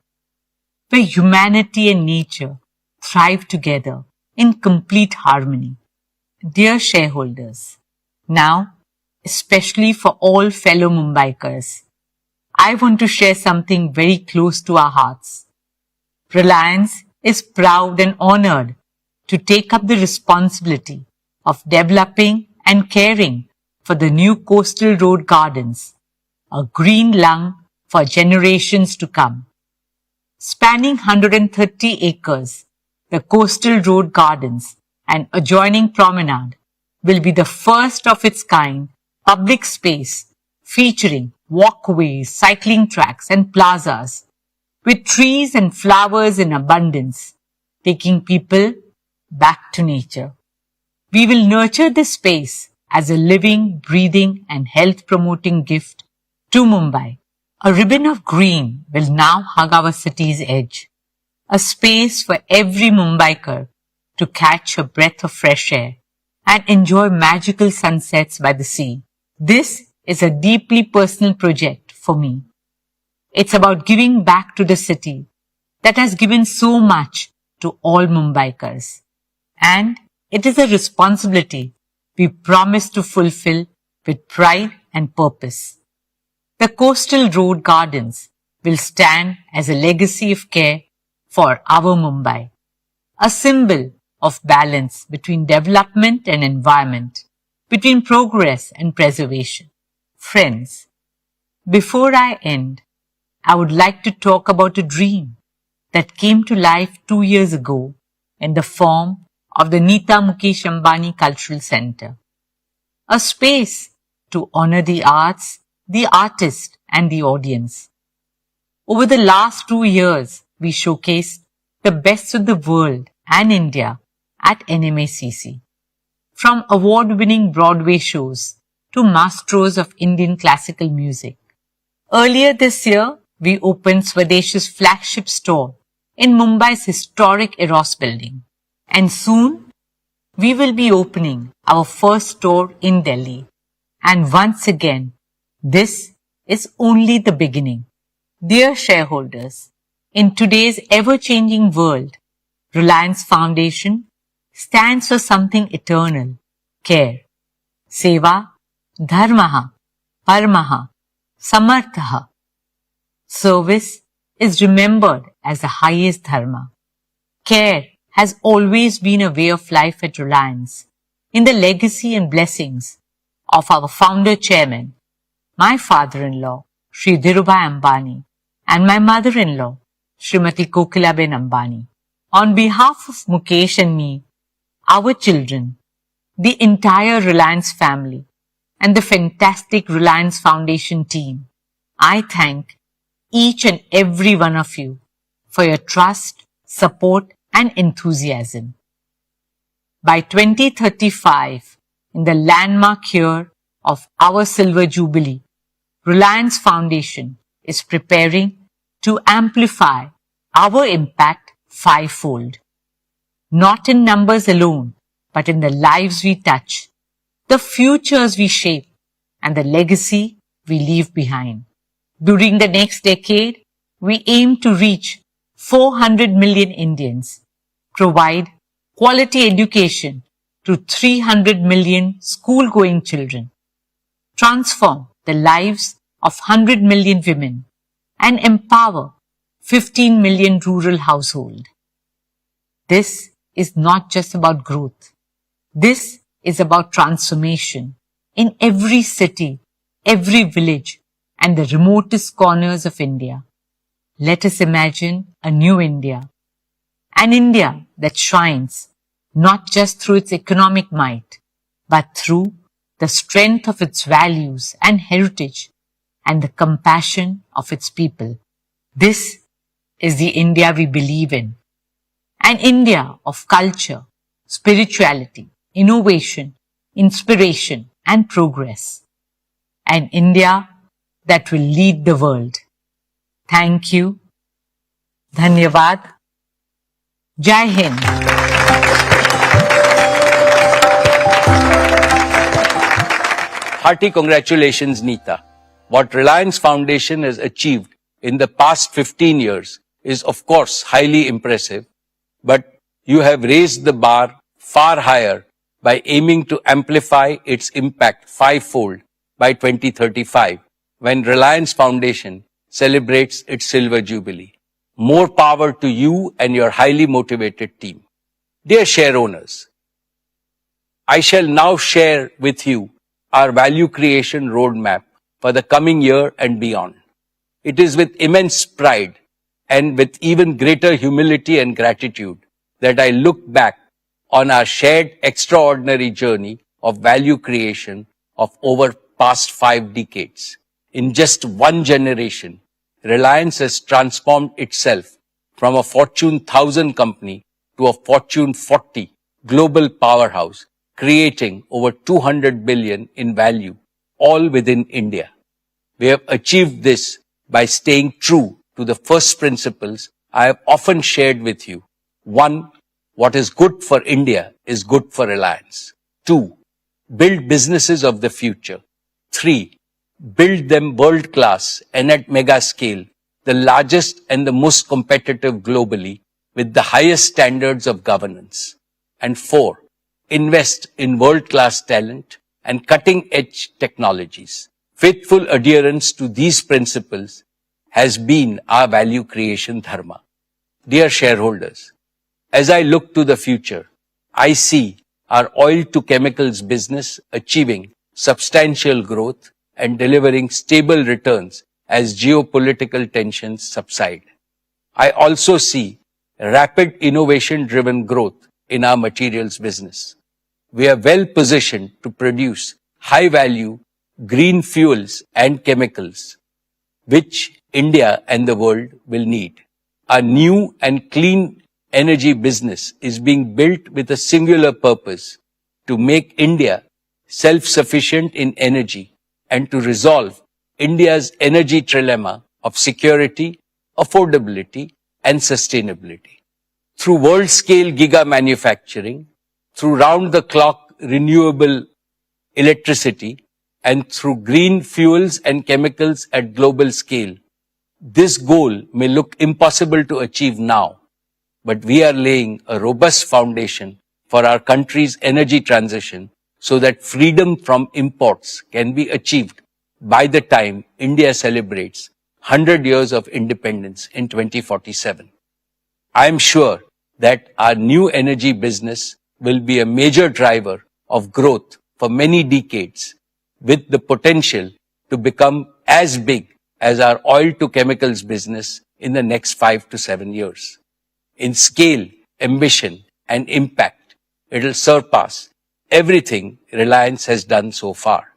where humanity and nature thrive together in complete harmony. Dear shareholders, now, especially for all fellow Mumbaikars, I want to share something very close to our hearts. Reliance is proud and honored to take up the responsibility of developing and caring for the new coastal road gardens, a green lung for generations to come. Spanning 130 acres, the coastal road gardens and adjoining promenade will be the first of its kind public space featuring walkways, cycling tracks and plazas with trees and flowers in abundance, taking people back to nature. We will nurture this space as a living, breathing and health-promoting gift to Mumbai. A ribbon of green will now hug our city's edge, a space for every Mumbaikar to catch a breath of fresh air and enjoy magical sunsets by the sea. This is a deeply personal project for me. It's about giving back to the city that has given so much to all Mumbaikars. And it is a responsibility we promise to fulfill with pride and purpose. The coastal road gardens will stand as a legacy of care for our Mumbai, a symbol of balance between development and environment, between progress and preservation. Friends, before I end, I would like to talk about a dream that came to life 2 years ago in the form of the Neeta Mukesh Ambani Cultural Center, a space to honor the arts, the artist and the audience. Over the last 2 years, we showcased the best of the world and India at NMACC. From award-winning Broadway shows to maestros of Indian classical music. Earlier this year, we opened Swadesh's flagship store in Mumbai's historic Eros building. And soon, we will be opening our first store in Delhi. And once again, this is only the beginning. Dear shareholders, in today's ever-changing world, Reliance Foundation stands for something eternal, care. Seva, Dharmaha, Paramaha, Samarthaha. Service is remembered as the highest dharma. Care has always been a way of life at Reliance, in the legacy and blessings of our founder chairman, my father-in-law, Shri Dhirubhai Ambani, and my mother-in-law, Srimati Kokilaben Ambani. On behalf of Mukesh and me, our children, the entire Reliance family, and the fantastic Reliance Foundation team, I thank each and every one of you for your trust, support, and enthusiasm. By 2035, in the landmark year of our Silver Jubilee, Reliance Foundation is preparing to amplify our impact fivefold. Not in numbers alone, but in the lives we touch, the futures we shape, and the legacy we leave behind. During the next decade, we aim to reach 400 million Indians, provide quality education to 300 million school-going children, transform the lives of 100 million women, and empower 15 million rural households. This is not just about growth. This is about transformation in every city, every village, and the remotest corners of India. Let us imagine a new India. An India that shines not just through its economic might, but through the strength of its values and heritage, and the compassion of its people. This is the India we believe in. An India of culture, spirituality, innovation, inspiration, and progress. An India that will lead the world. Thank you. Dhanyavad. Jai Hind. Hearty congratulations, Neeta. What Reliance Foundation has achieved in the past 15 years is of course highly impressive, but you have raised the bar far higher by aiming to amplify its impact fivefold by 2035, when Reliance Foundation celebrates its silver jubilee. More power to you and your highly motivated team. Dear share owners, I shall now share with you our value creation roadmap for the coming year and beyond. It is with immense pride and with even greater humility and gratitude that I look back on our shared extraordinary journey of value creation of over past 5 decades. In just one generation, Reliance has transformed itself from a Fortune 1000 company to a Fortune 40 global powerhouse, creating over 200 billion in value, all within India. We have achieved this by staying true to the first principles I have often shared with you. 1. What is good for India is good for Reliance. 2. Build businesses of the future. 3. Build them world-class and at mega scale, the largest and the most competitive globally, with the highest standards of governance. And 4. Invest in world-class talent and cutting-edge technologies. Faithful adherence to these principles has been our value creation dharma. Dear shareholders, as I look to the future, I see our oil-to-chemicals business achieving substantial growth and delivering stable returns as geopolitical tensions subside. I also see rapid innovation-driven growth in our materials business. We are well positioned to produce high-value green fuels and chemicals, which India and the world will need. Our new and clean energy business is being built with a singular purpose: to make India self-sufficient in energy and to resolve India's energy trilemma of security, affordability, and sustainability. Through world-scale giga manufacturing, through round-the-clock renewable electricity, and through green fuels and chemicals at global scale, this goal may look impossible to achieve now, but we are laying a robust foundation for our country's energy transition so that freedom from imports can be achieved by the time India celebrates 100 years of independence in 2047. I am sure that our new energy business will be a major driver of growth for many decades, with the potential to become as big as our oil-to-chemicals business in the next 5 to 7 years. In scale, ambition, and impact, it'll surpass everything Reliance has done so far.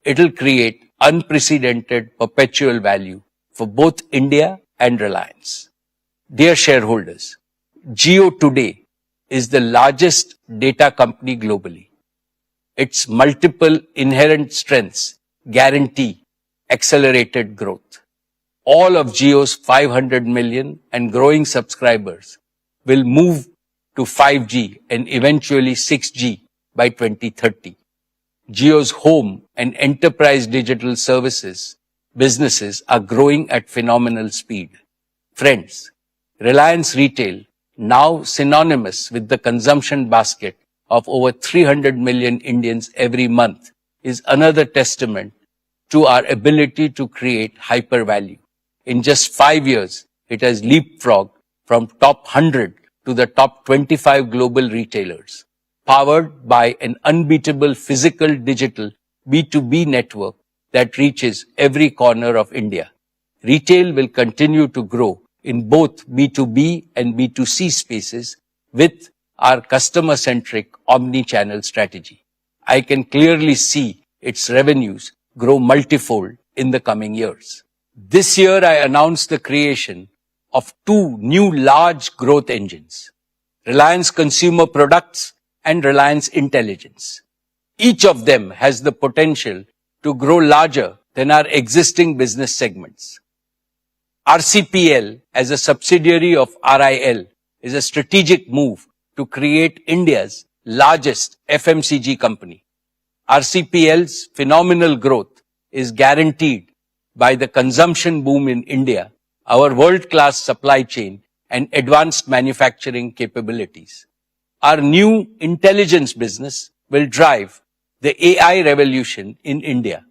It'll create unprecedented perpetual value for both India and Reliance. Dear shareholders, Jio today is the largest data company globally. Its multiple inherent strengths guarantee accelerated growth. All of Jio's 500 million and growing subscribers will move to 5G and eventually 6G by 2030. Jio's home and enterprise digital services businesses are growing at phenomenal speed. Friends, Reliance Retail, now synonymous with the consumption basket of over 300 million Indians every month, is another testament to our ability to create hyper value. In just 5 years, it has leapfrogged from top 100 to the top 25 global retailers, powered by an unbeatable physical digital B2B network that reaches every corner of India. Retail will continue to grow in both B2B and B2C spaces with our customer-centric omni-channel strategy. I can clearly see its revenues grow multifold in the coming years. This year, I announced the creation of two new large growth engines, Reliance Consumer Products and Reliance Intelligence. Each of them has the potential to grow larger than our existing business segments. RCPL, as a subsidiary of RIL, is a strategic move to create India's largest FMCG company. RCPL's phenomenal growth is guaranteed by the consumption boom in India, our world-class supply chain, and advanced manufacturing capabilities. Our new intelligence business will drive the AI revolution in India.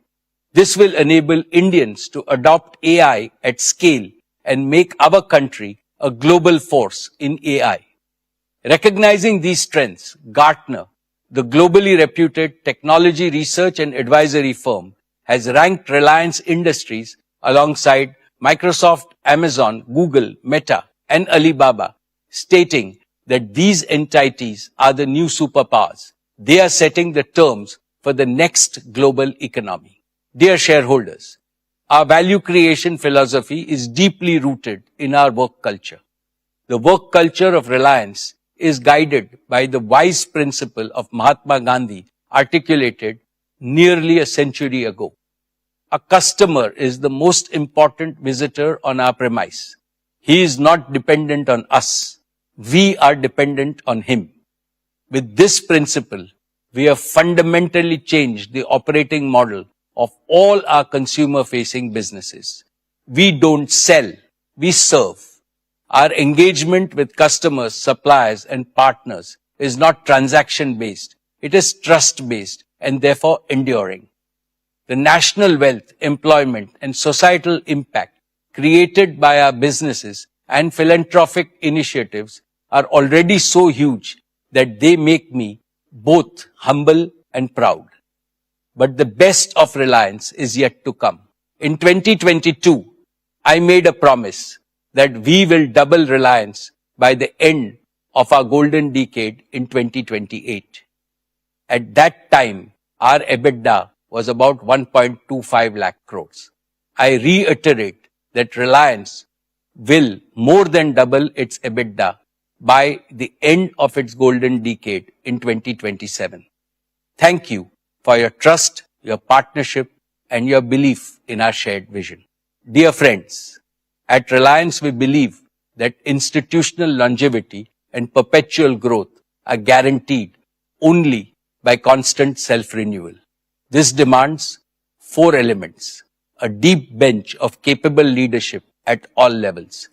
This will enable Indians to adopt AI at scale and make our country a global force in AI. Recognizing these strengths, Gartner, the globally reputed technology research and advisory firm, has ranked Reliance Industries alongside Microsoft, Amazon, Google, Meta, and Alibaba, stating that these entities are the new superpowers. They are setting the terms for the next global economy. Dear shareholders, our value creation philosophy is deeply rooted in our work culture. The work culture of Reliance is guided by the wise principle of Mahatma Gandhi articulated nearly a century ago. A customer is the most important visitor on our premise. He is not dependent on us. We are dependent on him. With this principle, we have fundamentally changed the operating model of all our consumer-facing businesses. We don't sell, we serve. Our engagement with customers, suppliers, and partners is not transaction-based. It is trust-based and therefore enduring. The national wealth, employment, and societal impact created by our businesses and philanthropic initiatives are already so huge that they make me both humble and proud. But the best of Reliance is yet to come. In 2022, I made a promise that we will double Reliance by the end of our golden decade in 2028. At that time, our EBITDA was about 1.25 lakh crores. I reiterate that Reliance will more than double its EBITDA by the end of its golden decade in 2027. Thank you for your trust, your partnership, and your belief in our shared vision. Dear friends, at Reliance we believe that institutional longevity and perpetual growth are guaranteed only by constant self-renewal. This demands 4 elements: a deep bench of capable leadership at all levels,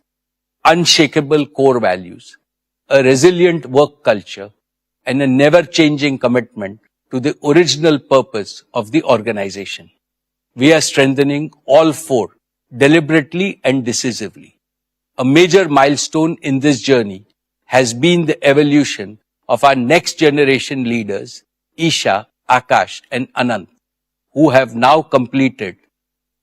unshakable core values, a resilient work culture, and a never-changing commitment to the original purpose of the organization. We are strengthening all 4 deliberately and decisively. A major milestone in this journey has been the evolution of our next generation leaders, Isha, Akash, and Anant, who have now completed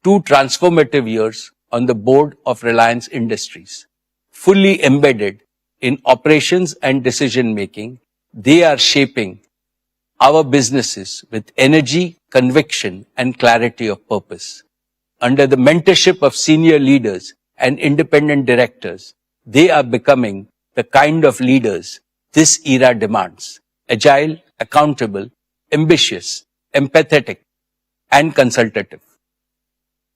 2 transformative years on the board of Reliance Industries. Fully embedded in operations and decision making, they are shaping our businesses with energy, conviction, and clarity of purpose. Under the mentorship of senior leaders and independent directors, they are becoming the kind of leaders this era demands: agile, accountable, ambitious, empathetic, and consultative.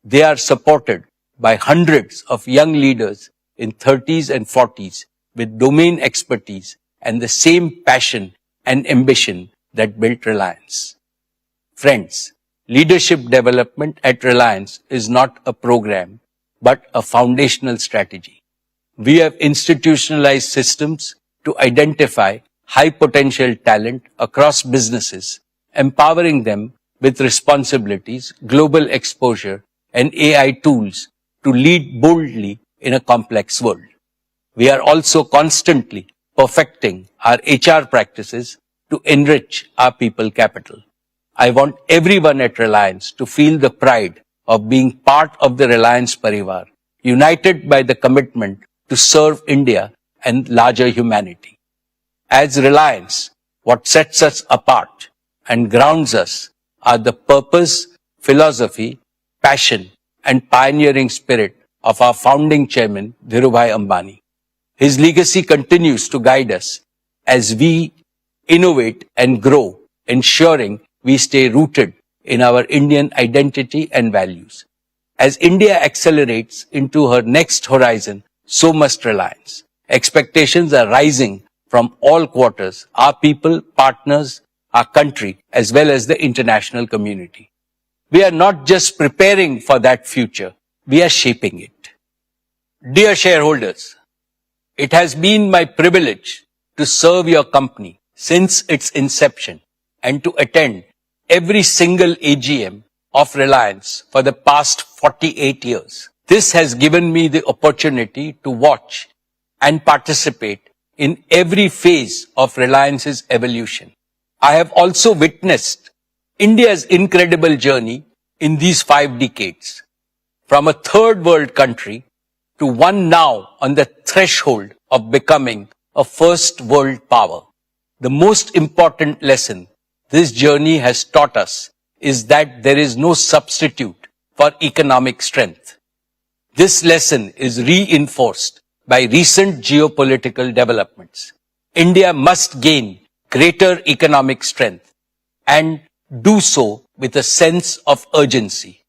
They are supported by hundreds of young leaders in 30s and 40s with domain expertise and the same passion and ambition that built Reliance. Friends, leadership development at Reliance is not a program, but a foundational strategy. We have institutionalized systems to identify high potential talent across businesses, empowering them with responsibilities, global exposure, and AI tools to lead boldly in a complex world. We are also constantly perfecting our HR practices to enrich our people capital. I want everyone at Reliance to feel the pride of being part of the Reliance Parivar, united by the commitment to serve India and larger humanity. As Reliance, what sets us apart and grounds us are the purpose, philosophy, passion, and pioneering spirit of our founding chairman, Dhirubhai Ambani. His legacy continues to guide us as we innovate and grow, ensuring we stay rooted in our Indian identity and values. As India accelerates into her next horizon, so must Reliance. Expectations are rising from all quarters, our people, partners, our country, as well as the international community. We are not just preparing for that future, we are shaping it. Dear shareholders, it has been my privilege to serve your company since its inception and to attend every single AGM of Reliance for the past 48 years. This has given me the opportunity to watch and participate in every phase of Reliance's evolution. I have also witnessed India's incredible journey in these 5 decades, from a third world country to one now on the threshold of becoming a first world power. The most important lesson this journey has taught us is that there is no substitute for economic strength. This lesson is reinforced by recent geopolitical developments. India must gain greater economic strength and do so with a sense of urgency.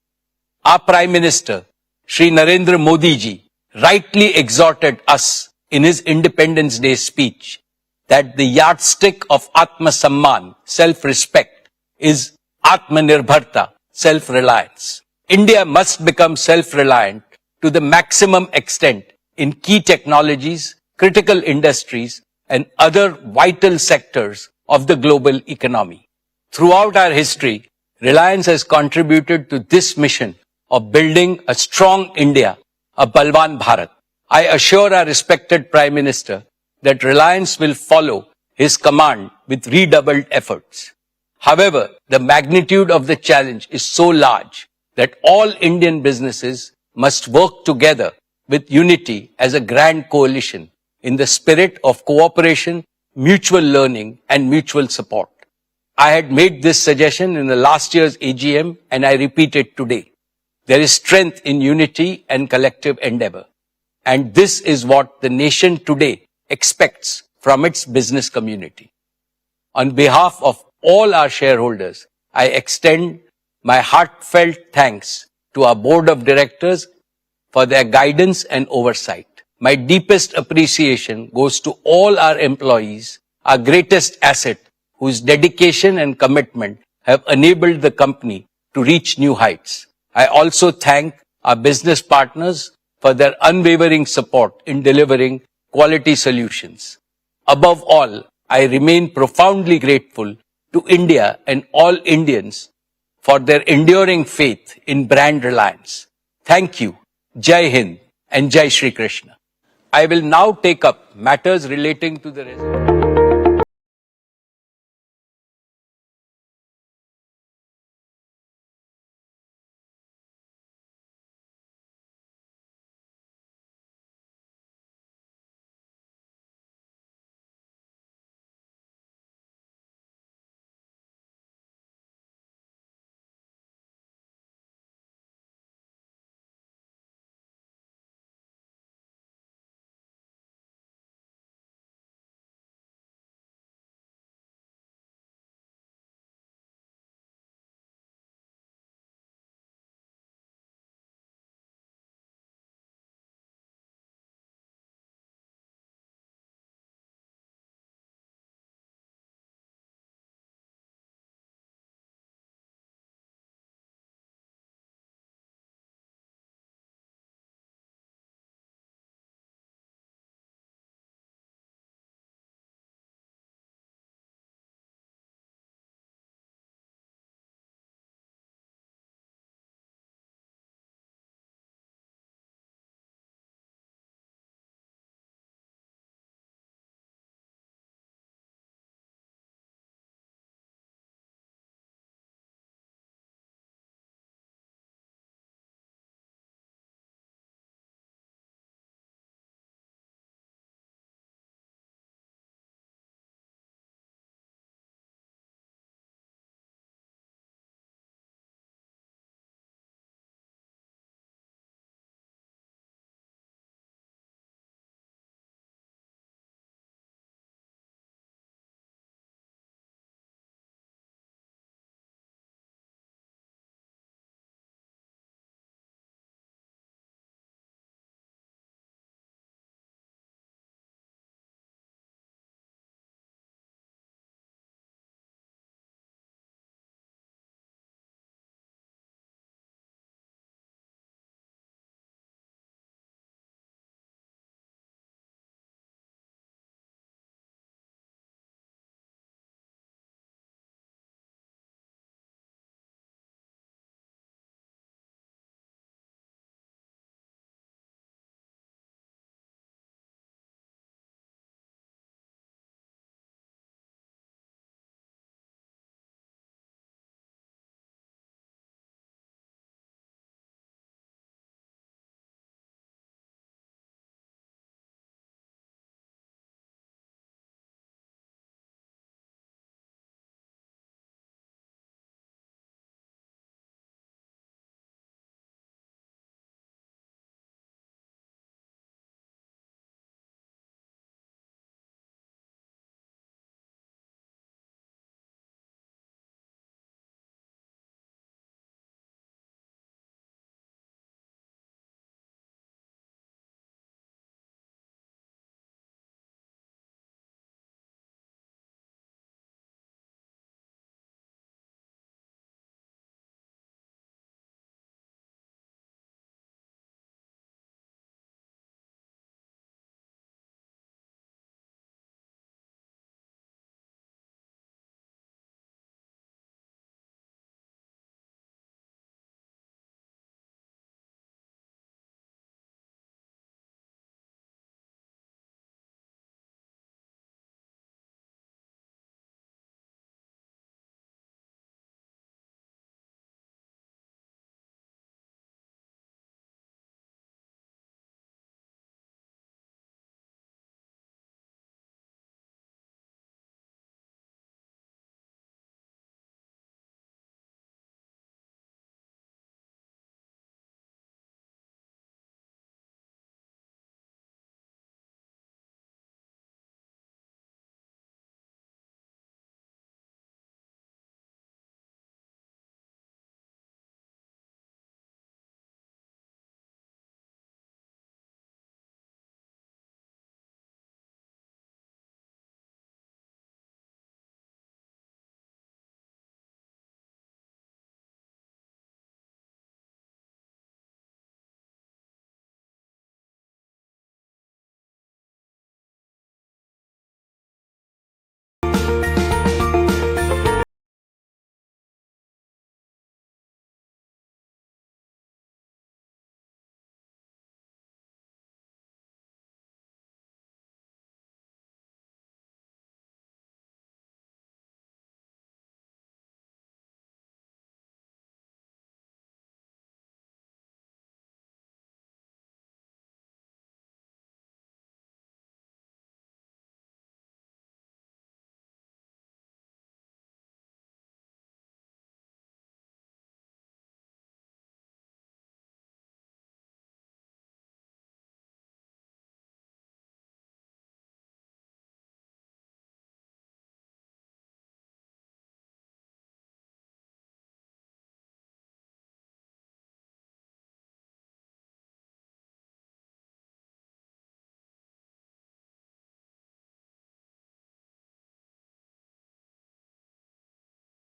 Our Prime Minister, Shri Narendra Modi ji, rightly exhorted us in his Independence Day speech that the yardstick of Atma Samman, self-respect, is Atmanirbharta, self-reliance. India must become self-reliant to the maximum extent in key technologies, critical industries, and other vital sectors of the global economy. Throughout our history, Reliance has contributed to this mission of building a strong India, a Balwan Bharat. I assure our respected Prime Minister that Reliance will follow his command with redoubled efforts. However, the magnitude of the challenge is so large that all Indian businesses must work together with unity as a grand coalition in the spirit of cooperation, mutual learning, and mutual support. I had made this suggestion in the last year's AGM and I repeat it today. There is strength in unity and collective endeavor. And this is what the nation today expects from its business community. On behalf of all our shareholders, I extend my heartfelt thanks to our board of directors for their guidance and oversight. My deepest appreciation goes to all our employees, our greatest asset, whose dedication and commitment have enabled the company to reach new heights. I also thank our business partners for their unwavering support in delivering quality solutions. Above all, I remain profoundly grateful to India and all Indians for their enduring faith in brand Reliance. Thank you, Jai Hind and Jai Shri Krishna. I will now take up matters relating to the